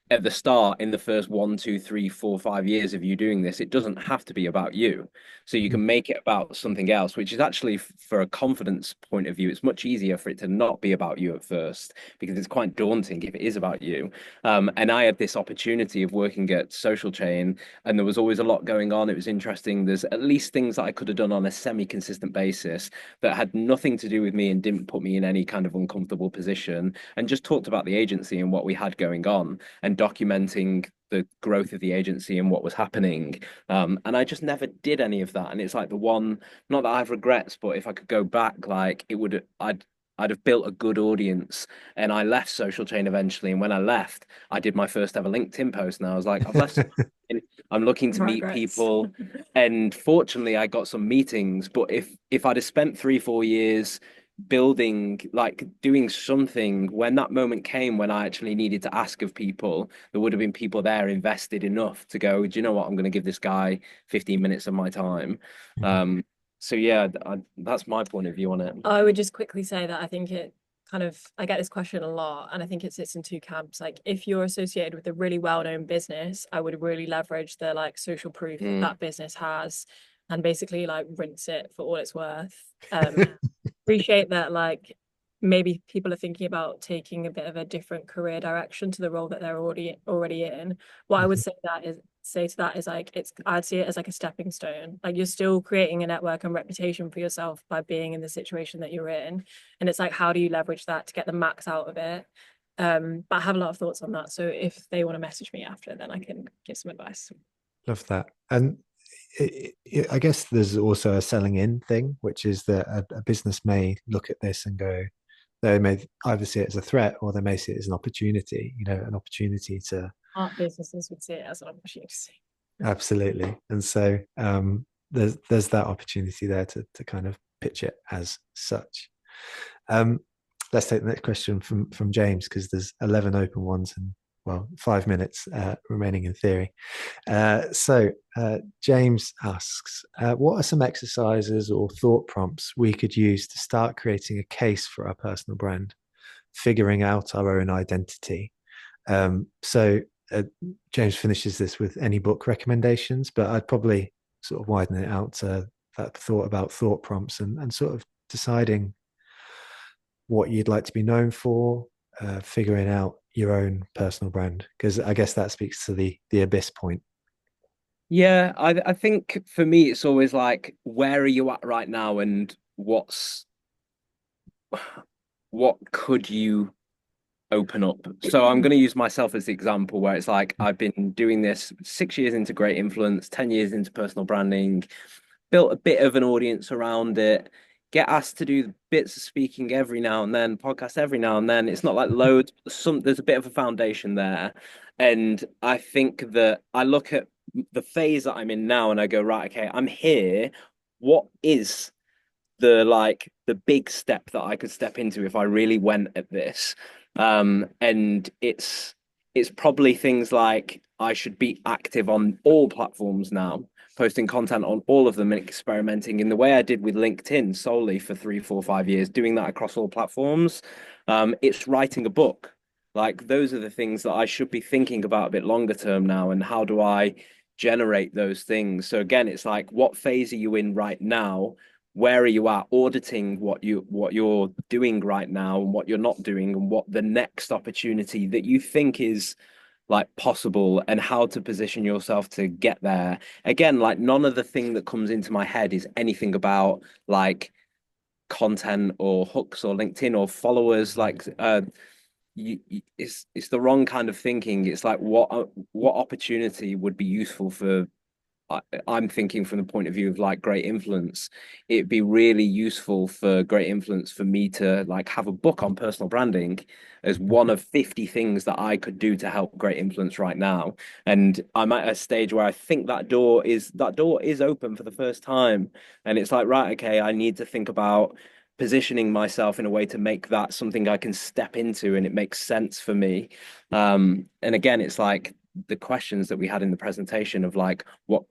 at the start. In the first 1, 2, 3, 4, 5 years of you doing this, it doesn't have to be about you. So you can make it about something else, which is actually, for a confidence point of view, it's much easier for it to not be about you at first, because it's quite daunting if it is about you. And I had this opportunity of working at Social Chain, and there was always a lot going on. It was interesting. There's at least things that I could have done on a semi-consistent basis that had nothing to do with me and didn't put me in any kind of uncomfortable position, and just talked about the agency and what we had going on, and documenting the growth of the agency and what was happening. And I just never did any of that. And it's like the one, not that I have regrets, but if I could go back, like, I'd have built a good audience. And I left Social Chain eventually. And when I left, I did my first ever LinkedIn post. And I was like, I've left. I'm looking to meet people. And fortunately, I got some meetings. But if I'd have spent 3, 4 years building, like doing something, when that moment came when I actually needed to ask of people, there would have been people there invested enough to go, do you know what, I'm going to give this guy 15 minutes of my time. So yeah, that's my point of view on it. I would just quickly say that I think I get this question a lot, and I think it sits in two camps. Like, if you're associated with a really well-known business, I would really leverage the like social proof that business has, and basically like rinse it for all it's worth. Appreciate that, like, maybe people are thinking about taking a bit of a different career direction to the role that they're already in. What I would say to that is like, I'd see it as like a stepping stone. Like, you're still creating a network and reputation for yourself by being in the situation that you're in, and it's like, how do you leverage that to get the max out of it? But I have a lot of thoughts on that, so if they want to message me after, then I can give some advice. Love that. And I guess there's also a selling in thing, which is that a business may look at this and go, they may either see it as a threat, or they may see it as an opportunity, an opportunity to. Art businesses would see it as an opportunity. Absolutely. And so there's that opportunity there to kind of pitch it as such. Let's take the next question from James, because there's 11 open ones and well, 5 minutes remaining in theory. James asks, what are some exercises or thought prompts we could use to start creating a case for our personal brand, figuring out our own identity? James finishes this with any book recommendations, but I'd probably sort of widen it out to that thought about thought prompts and sort of deciding what you'd like to be known for, figuring out your own personal brand, because I guess that speaks to the abyss point. Yeah, I think for me it's always like, where are you at right now, and what could you open up? So I'm going to use myself as the example, where it's like I've been doing this 6 years into great influence, 10 years into personal branding, built a bit of an audience around it, get asked to do bits of speaking every now and then, podcast every now and then. It's not like loads, there's a bit of a foundation there. And I think that I look at the phase that I'm in now and I go, right, okay, I'm here. What is the big step that I could step into if I really went at this? And it's probably things like I should be active on all platforms now, posting content on all of them and experimenting in the way I did with LinkedIn solely for 3, 4, 5 years, doing that across all platforms. It's writing a book. Like those are the things that I should be thinking about a bit longer term now. And how do I generate those things? So again, it's like, what phase are you in right now? Where are you at, auditing what you're doing right now and what you're not doing, and what the next opportunity that you think is like possible, and how to position yourself to get there. Again, like none of the thing that comes into my head is anything about like content or hooks or LinkedIn or followers. Like it's the wrong kind of thinking. It's like what opportunity would be useful for, I'm thinking from the point of view of like great influence. It'd be really useful for great influence for me to like have a book on personal branding as one of 50 things that I could do to help great influence right now. And I'm at a stage where I think that door is open for the first time. And it's like, right, okay, I need to think about positioning myself in a way to make that something I can step into and it makes sense for me. And again, it's like the questions that we had in the presentation of like, what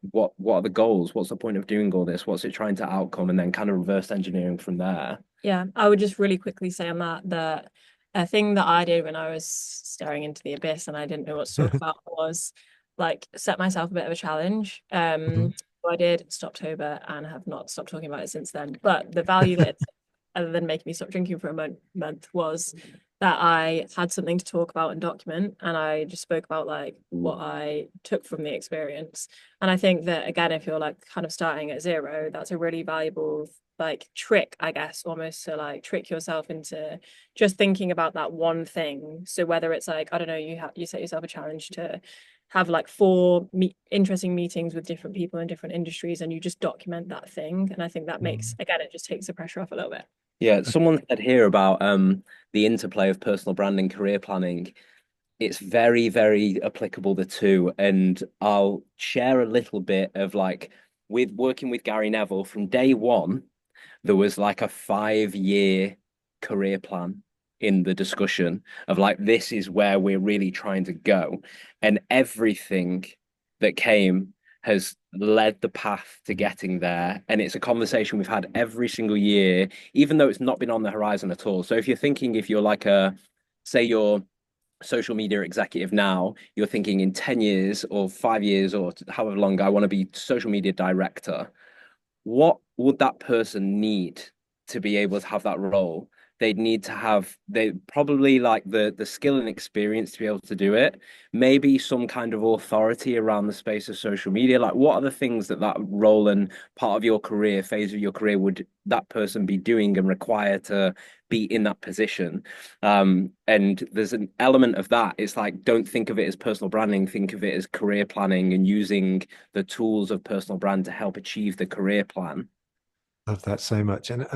are the goals? What's the point of doing all this? What's it trying to outcome? And then kind of reverse engineering from there. Yeah, I would just really quickly say on that a thing that I did when I was staring into the abyss and I didn't know what to talk about was like set myself a bit of a challenge. So I did Stoptober and have not stopped talking about it since then. But the value that it's, other than making me stop drinking for a month, was that I had something to talk about and document, and I just spoke about like what I took from the experience. And I think that again, if you're like kind of starting at zero, that's a really valuable like trick, I guess, almost to like trick yourself into just thinking about that one thing. So whether it's like, I don't know, you set yourself a challenge to have like four interesting meetings with different people in different industries, and you just document that thing. And I think that makes, again, it just takes the pressure off a little bit. Yeah, someone said here about the interplay of personal branding, career planning. It's very, very applicable, the two. And I'll share a little bit of like, with working with Gary Neville from day one, there was like a 5 year career plan in the discussion of like, this is where we're really trying to go. And everything that came has led the path to getting there. And it's a conversation we've had every single year, even though it's not been on the horizon at all. So if you're thinking, if you're like say you're social media executive now, you're thinking in 10 years or 5 years or however long, I want to be social media director. What would that person need to be able to have that role? They'd need to have, they probably like the skill and experience to be able to do it. Maybe some kind of authority around the space of social media. Like, what are the things that role and part of your career, phase of your career, would that person be doing and require to be in that position? And there's an element of that. It's like, don't think of it as personal branding, think of it as career planning and using the tools of personal brand to help achieve the career plan. Love that so much. And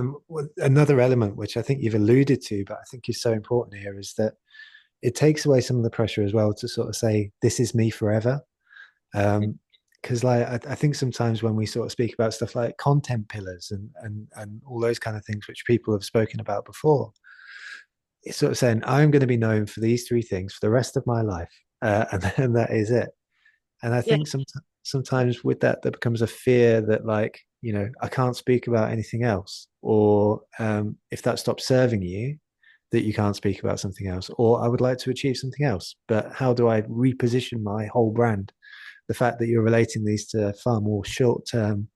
another element, which I think you've alluded to, but I think is so important here, is that it takes away some of the pressure as well to sort of say, this is me forever. Because like I think sometimes when we sort of speak about stuff like content pillars and all those kind of things, which people have spoken about before, it's sort of saying, I'm going to be known for these three things for the rest of my life. and then that is it. And I Yeah. think sometimes with that, there becomes a fear that, like, I can't speak about anything else, or if that stops serving you, that you can't speak about something else, or I would like to achieve something else, but how do I reposition my whole brand? The fact that you're relating these to far more short and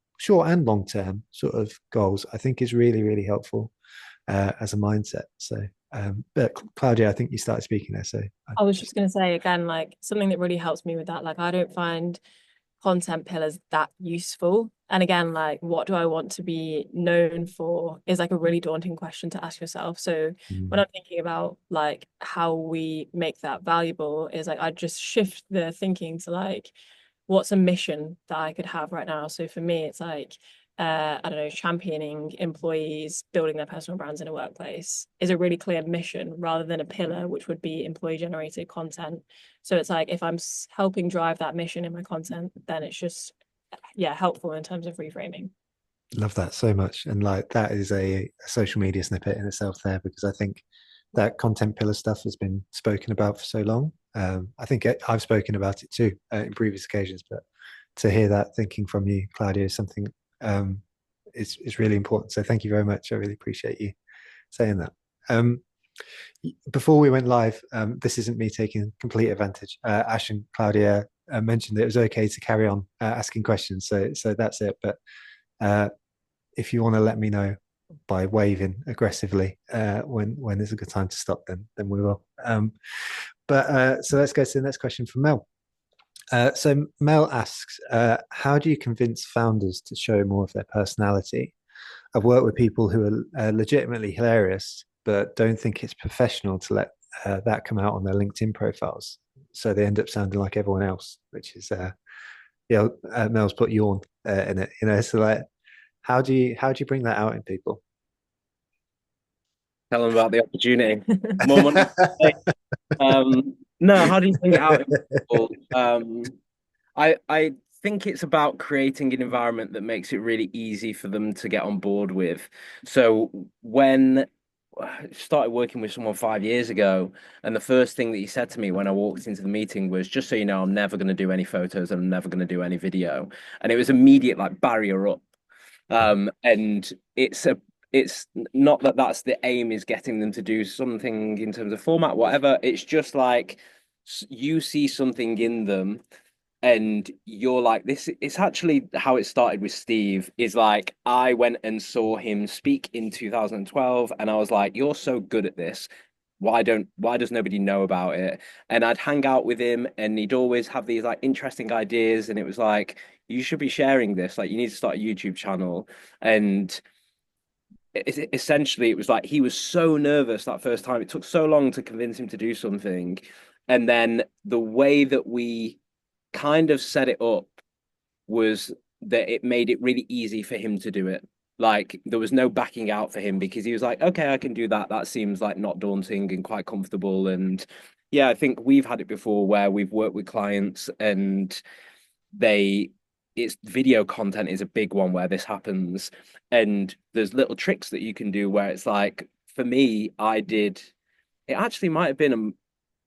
long term sort of goals, I think is really, really helpful as a mindset. So, but Claudia, I think you started speaking there. So, I was just going to say again, like something that really helps me with that, like I don't find content pillars that useful. And again, like what do I want to be known for is like a really daunting question to ask yourself. So when I'm thinking about like how we make that valuable is like I just shift the thinking to like what's a mission that I could have right now. So for me, it's like I don't know, championing employees building their personal brands in a workplace is a really clear mission rather than a pillar, which would be employee generated content. So it's like if I'm helping drive that mission in my content, then it's just, yeah, helpful in terms of reframing. love that so much. And like that is a social media snippet in itself there, because I think that content pillar stuff has been spoken about for so long. I think I've spoken about it too in previous occasions, but to hear that thinking from you, Claudia, is something is really important. So thank you very much. I really appreciate you saying that. Before we went live, this isn't me taking complete advantage. Ash and Claudia mentioned that it was okay to carry on asking questions, so that's it. But if you want to let me know by waving aggressively when there's a good time to stop, then we will. So let's go to the next question from Mel. So Mel asks, how do you convince founders to show more of their personality? I've worked with people who are legitimately hilarious, but don't think it's professional to let that come out on their LinkedIn profiles. So they end up sounding like everyone else, which is, Mel's put yawn in it. So like, how do you bring that out in people? Tell them about the opportunity. More money. No, how do you bring it out in people? I think it's about creating an environment that makes it really easy for them to get on board with. So when I started working with someone 5 years ago, and the first thing that he said to me when I walked into the meeting was, "Just so you know, I'm never going to do any photos and I'm never going to do any video." And it was immediate like barrier up. And it's not that that's the aim is getting them to do something in terms of format, whatever. It's just like you see something in them and you're like, this. It's actually how it started with Steve. Is like I went and saw him speak in 2012 and I was like, you're so good at this, why does nobody know about it? And I'd hang out with him and he'd always have these like interesting ideas, and it was like, you should be sharing this, like you need to start a YouTube channel. And essentially it was like he was so nervous that first time, it took so long to convince him to do something. And then the way that we kind of set it up was that it made it really easy for him to do it. Like there was no backing out for him because he was like, okay, I can do that. That seems like not daunting and quite comfortable. And yeah, I think we've had it before where we've worked with clients and they it's video content is a big one where this happens. And there's little tricks that you can do where it's like, for me, I did it actually might have been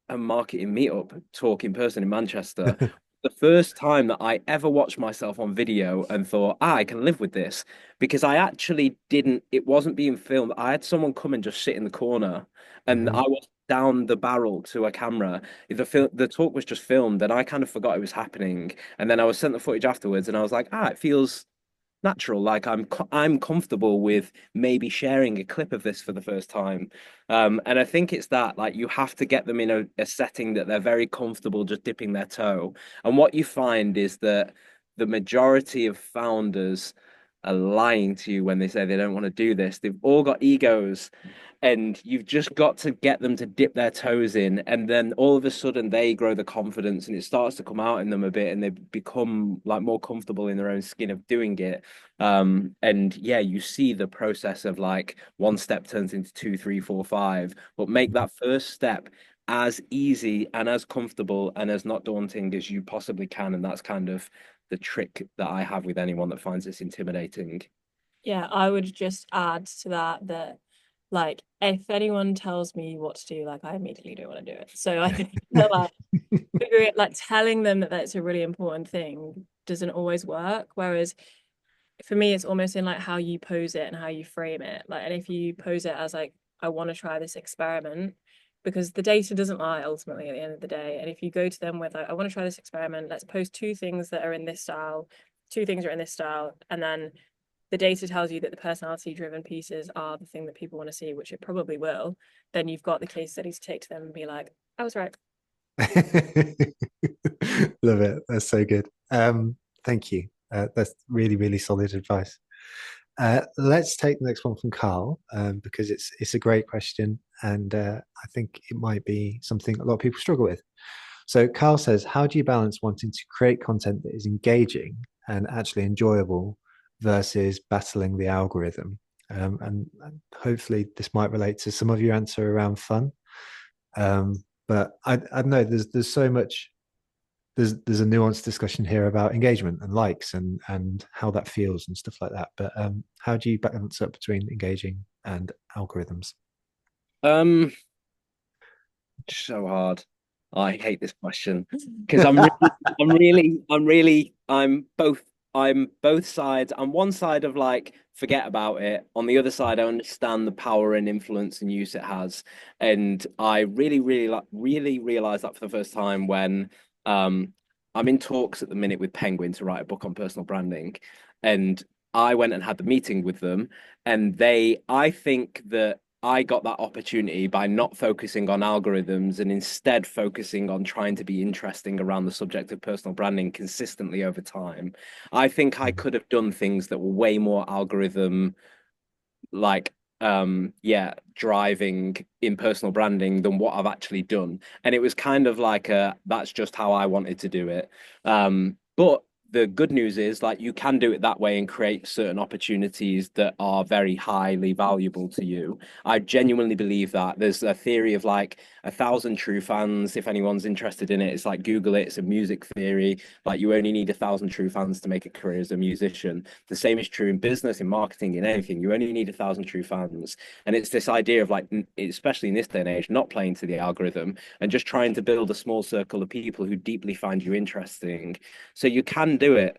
a marketing meetup talk in person in Manchester. The first time that I ever watched myself on video and thought, I can live with this, because I actually didn't, it wasn't being filmed. I had someone come and just sit in the corner and I Mhm. was down the barrel to a camera. The talk was just filmed and I kind of forgot it was happening. And then I was sent the footage afterwards and I was like, it feels natural. Like I'm comfortable with maybe sharing a clip of this for the first time. And I think it's that like you have to get them in a setting that they're very comfortable just dipping their toe. And what you find is that the majority of founders are lying to you when they say they don't want to do this. They've all got egos, and you've just got to get them to dip their toes in, and then all of a sudden they grow the confidence and it starts to come out in them a bit and they become like more comfortable in their own skin of doing it. And yeah, you see the process of like one step turns into two, three, four, five, but make that first step as easy and as comfortable and as not daunting as you possibly can. And that's kind of the trick that I have with anyone that finds this intimidating. Yeah, I would just add to that like if anyone tells me what to do, like I immediately don't want to do it. So I think that like figuring like telling them that that's a really important thing doesn't always work. Whereas for me, it's almost in like how you pose it and how you frame it. Like, and if you pose it as like, I want to try this experiment, because the data doesn't lie ultimately at the end of the day. And if you go to them with like, I want to try this experiment, let's post two things that are in this style, two things are in this style, and then the data tells you that the personality driven pieces are the thing that people want to see, which it probably will, then you've got the case studies to take to them and be like, I was right. Love it. That's so good. Thank you. That's really, really solid advice. Let's take the next one from Carl, because it's a great question, and I think it might be something a lot of people struggle with. So Carl says, how do you balance wanting to create content that is engaging and actually enjoyable versus battling the algorithm? And hopefully this might relate to some of your answer around fun. But I don't know, there's so much, there's a nuanced discussion here about engagement and likes and how that feels and stuff like that. But how do you balance up between engaging and algorithms? Um, so hard. I hate this question because I'm both sides. I'm one side of like forget about it. On the other side, I understand the power and influence and use it has, and I really realized that for the first time when um I'm in talks at the minute with Penguin to write a book on personal branding, and I went and had the meeting with them, and I think that I got that opportunity by not focusing on algorithms and instead focusing on trying to be interesting around the subject of personal branding consistently over time. I think I could have done things that were way more algorithm like yeah, driving in personal branding than what I've actually done. And it was kind of like that's just how I wanted to do it. But the good news is like you can do it that way and create certain opportunities that are very highly valuable to you. I genuinely believe that. There's a theory of like 1,000 true fans. If anyone's interested in it, it's like Google it. It's a music theory. Like you only need 1,000 true fans to make a career as a musician. The same is true in business, in marketing, in anything. You only need 1,000 true fans. And it's this idea of like, especially in this day and age, not playing to the algorithm and just trying to build a small circle of people who deeply find you interesting. So you can do it.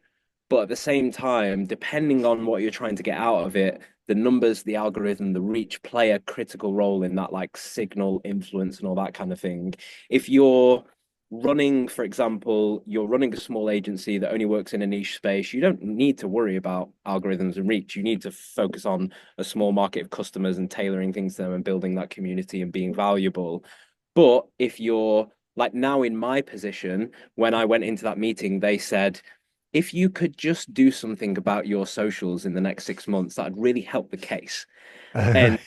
But at the same time, depending on what you're trying to get out of it, the numbers, the algorithm, the reach play a critical role in that, like signal influence and all that kind of thing. If you're running, for example, you're running a small agency that only works in a niche space, you don't need to worry about algorithms and reach. You need to focus on a small market of customers and tailoring things to them and building that community and being valuable. But if you're like now in my position, when I went into that meeting, they said, if you could just do something about your socials in the next 6 months, that'd really help the case. And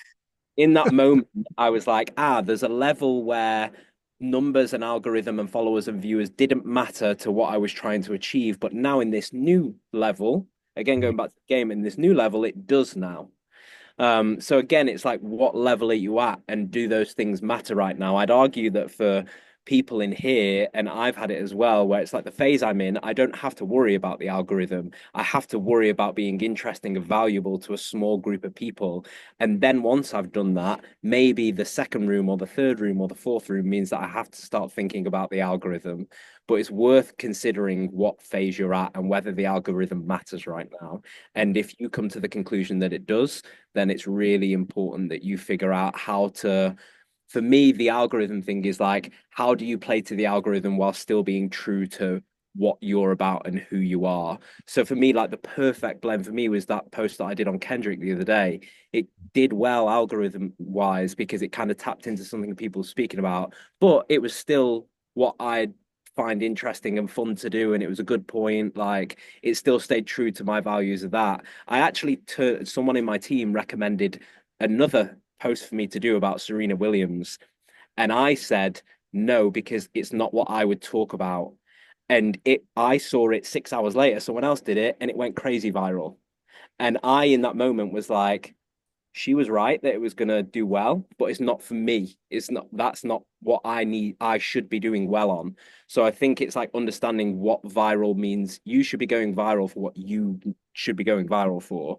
in that moment, I was like, there's a level where numbers and algorithm and followers and viewers didn't matter to what I was trying to achieve. But now in this new level, again, going back to the game, in this new level, it does now. So again, it's like, what level are you at, and do those things matter right now? I'd argue that for people in here, and I've had it as well, where it's like the phase I'm in, I don't have to worry about the algorithm. I have to worry about being interesting and valuable to a small group of people. And then once I've done that, maybe the second room or the third room or the fourth room means that I have to start thinking about the algorithm. But it's worth considering what phase you're at and whether the algorithm matters right now. And if you come to the conclusion that it does, then it's really important that you figure out how to. For me, the algorithm thing is like, how do you play to the algorithm while still being true to what you're about and who you are? So for me, like the perfect blend for me was that post that I did on Kendrick the other day. It did well algorithm wise because it kind of tapped into something people were speaking about, but it was still what I find interesting and fun to do, and it was a good point. Like it still stayed true to my values of that. I actually someone in my team recommended another post for me to do about Serena Williams, and I said no because it's not what I would talk about. And I saw it 6 hours later, someone else did it, and it went crazy viral. And I, in that moment, was like, she was right that it was going to do well, but it's not for me. That's not what I need. I should be doing well on. So I think it's like understanding what viral means. You should be going viral for what you should be going viral for.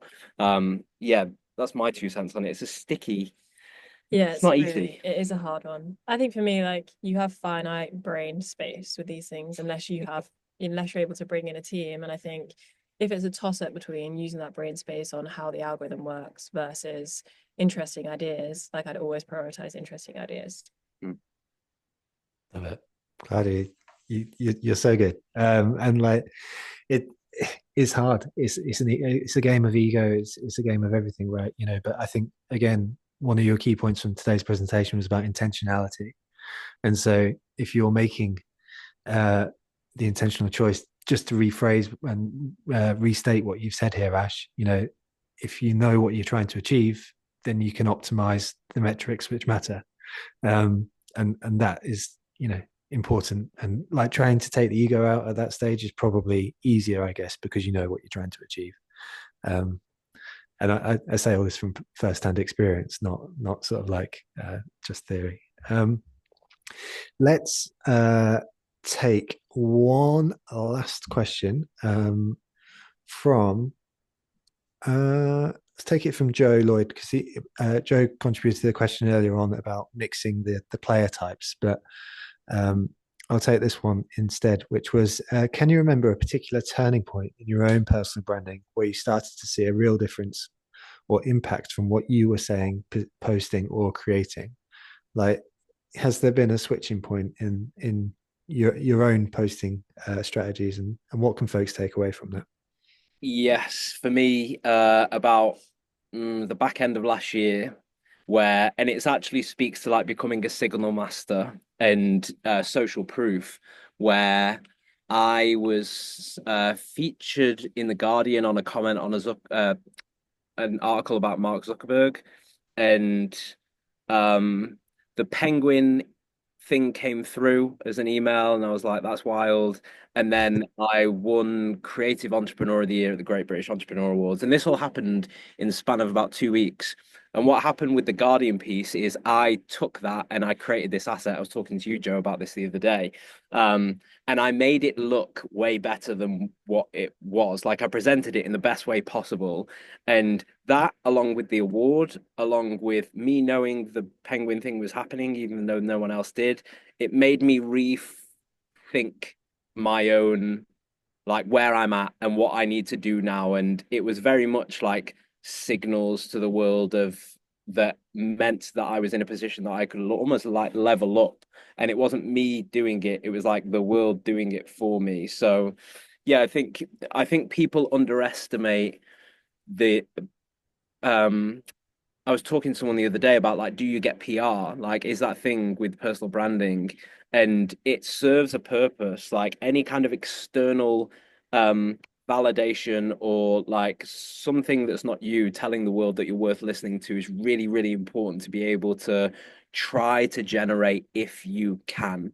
Yeah, that's my 2 cents on it. It's a sticky Yeah, It's it's not really, easy. it is a hard one. I think for me, like you have finite brain space with these things unless you're able to bring in a team. And I think if it's a toss-up between using that brain space on how the algorithm works versus interesting ideas, like I'd always prioritize interesting ideas. Mm. Love it. Claudia, you're so good. And like it is hard. It's a game of ego. It's a game of everything, right? You know, but I think again, one of your key points from today's presentation was about intentionality. And so if you're making uh, the intentional choice, just to rephrase and restate what you've said here, Ash, you know, if you know what you're trying to achieve, then you can optimize the metrics which matter. And that is, you know, important. And like trying to take the ego out at that stage is probably easier, I guess, because you know what you're trying to achieve. Um, and I say all this from first-hand experience, not sort of like just theory. Let's take one last question from. Let's take it from Joe Lloyd because Joe contributed to the question earlier on about mixing the player types, but um, I'll take this one instead, which was: can you remember a particular turning point in your own personal branding where you started to see a real difference or impact from what you were saying, posting, or creating? Like, has there been a switching point in your own posting strategies, and what can folks take away from that? Yes, for me, about the back end of last year, and it's actually speaks to like becoming a signal master and social proof, where I was featured in the Guardian on a comment on an article about Mark Zuckerberg, and um, the Penguin thing came through as an email, and I was like, "That's wild." And then I won Creative Entrepreneur of the Year at the Great British Entrepreneur Awards, and this all happened in the span of about 2 weeks. And what happened with the Guardian piece is I took that and I created this asset. I was talking to you, Joe, about this the other day. And I made it look way better than what it was. Like I presented it in the best way possible. And that, along with the award, along with me knowing the Penguin thing was happening, even though no one else did, it made me rethink my own, like where I'm at and what I need to do now. And it was very much like signals to the world of that meant that I was in a position that I could almost like level up. And it wasn't me doing it, it was like the world doing it for me. So yeah, I think people underestimate the um I was talking to someone the other day about like, do you get PR? Like, is that thing with personal branding? And it serves a purpose, like any kind of external um validation or like something that's not you telling the world that you're worth listening to is really, really important to be able to try to generate if you can.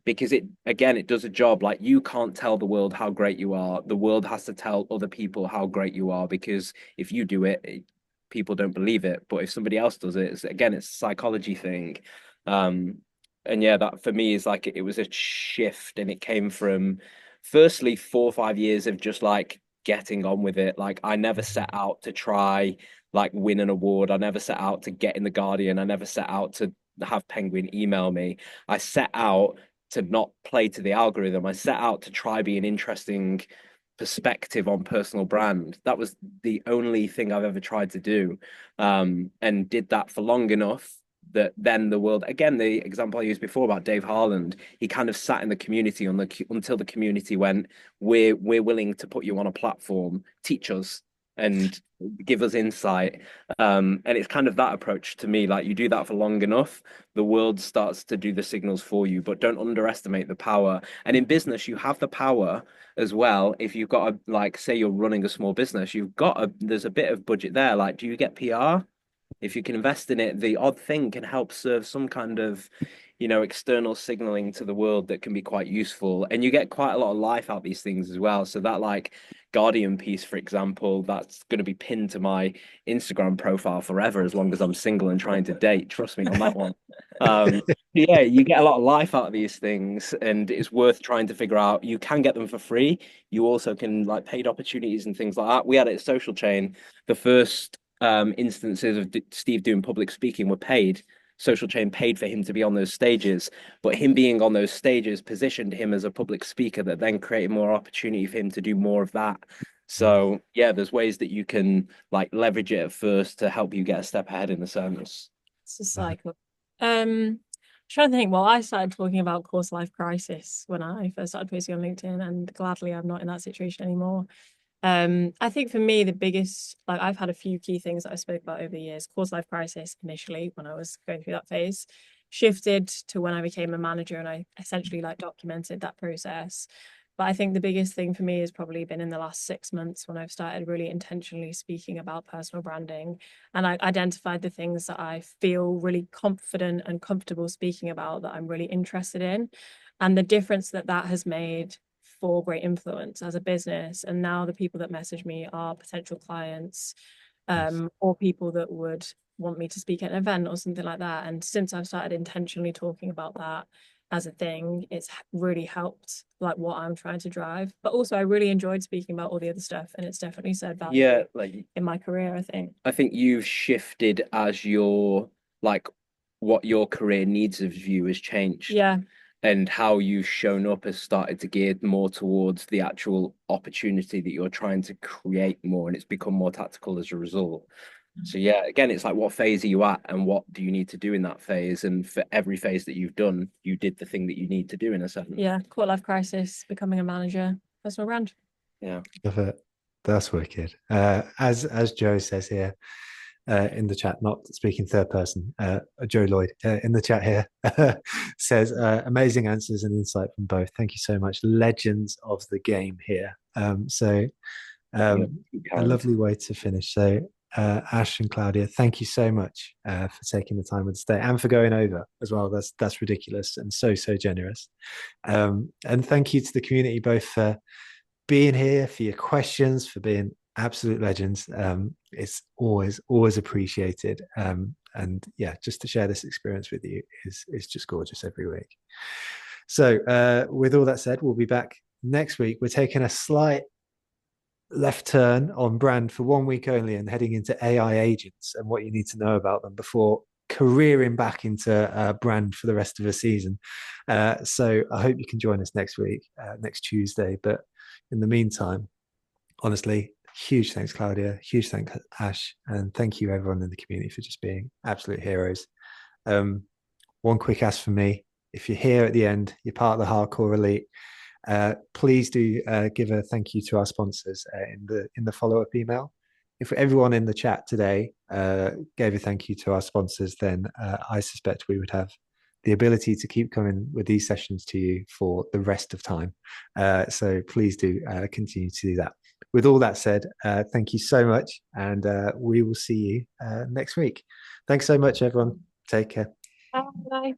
Because it again, it does a job like you can't tell the world how great you are. The world has to tell other people how great you are because if you do it, people don't believe it. But if somebody else does it, it's a psychology thing. Um, and yeah, that for me is like it was a shift, and it came from firstly 4 or 5 years of just like getting on with it. Like I never set out to try like win an award. I never set out to get in the Guardian. I never set out to have Penguin email me. I set out to not play to the algorithm. I set out to try be an interesting perspective on personal brand. That was the only thing I've ever tried to do, and did that for long enough that then the world again the example I used before about Dave Harland, he kind of sat in the community until the community went, we're willing to put you on a platform, teach us and give us insight. And it's kind of that approach to me, like you do that for long enough, the world starts to do the signals for you, but don't underestimate the power. And in business you have the power as well. If you've got a like say you're running a small business, there's a bit of budget there. Like, do you get PR? If you can invest in it, the odd thing can help serve some kind of, external signaling to the world that can be quite useful. And you get quite a lot of life out of these things as well. So that like Guardian piece, for example, that's going to be pinned to my Instagram profile forever as long as I'm single and trying to date. Trust me on that one. Yeah, you get a lot of life out of these things, and it's worth trying to figure out. You can get them for free. You also can like paid opportunities and things like that. We had it at Social Chain. The first instances of Steve doing public speaking were paid. Social Chain paid for him to be on those stages, but him being on those stages positioned him as a public speaker that then created more opportunity for him to do more of that. So yeah, there's ways that you can like leverage it at first to help you get a step ahead in the service. It's a cycle. I'm trying to think. Well, I started talking about course life crisis when I first started posting on LinkedIn, and gladly I'm not in that situation anymore. I think for me, the biggest, like I've had a few key things that I spoke about over the years. Course life crisis initially when I was going through that phase, shifted to when I became a manager and I essentially like documented that process. But I think the biggest thing for me has probably been in the last 6 months when I've started really intentionally speaking about personal branding, and I identified the things that I feel really confident and comfortable speaking about that I'm really interested in, and the difference that that has made for great influence as a business. And now the people that message me are potential clients, or people that would want me to speak at an event or something like that. And since I've started intentionally talking about that as a thing, it's really helped like what I'm trying to drive. But also I really enjoyed speaking about all the other stuff, and it's definitely said value Yeah, like in my career, I think you've shifted as your like what your career needs of you has changed. Yeah. And how you've shown up has started to gear more towards the actual opportunity that you're trying to create more, and it's become more tactical as a result. So yeah, again, it's like what phase are you at and what do you need to do in that phase? And for every phase that you've done, you did the thing that you need to do in a sense. Yeah, quarter life crisis, becoming a manager, personal brand. Yeah. Love it. That's wicked. As Joe says here in the chat, not speaking third person, Joe Lloyd in the chat here says amazing answers and insight from both. Thank you so much. Legends of the game here. A lovely way to finish. So Ash and Claudia, thank you so much for taking the time with us today and for going over as well. That's ridiculous and so generous. And thank you to the community both for being here, for your questions, for being absolute legends. It's always appreciated. And yeah, just to share this experience with you is just gorgeous every week. So with all that said, we'll be back next week. We're taking a slight left turn on brand for 1 week only and heading into AI agents and what you need to know about them before careering back into brand for the rest of the season. So I hope you can join us next week, next Tuesday. But in the meantime, honestly, huge thanks, Claudia. Huge thanks, Ash. And thank you, everyone in the community, for just being absolute heroes. One quick ask from me. If you're here at the end, you're part of the hardcore elite. Please do give a thank you to our sponsors in the follow-up email. If everyone in the chat today gave a thank you to our sponsors, then I suspect we would have the ability to keep coming with these sessions to you for the rest of time. So please do continue to do that. With all that said, thank you so much, and we will see you next week. Thanks so much, everyone. Take care. Bye.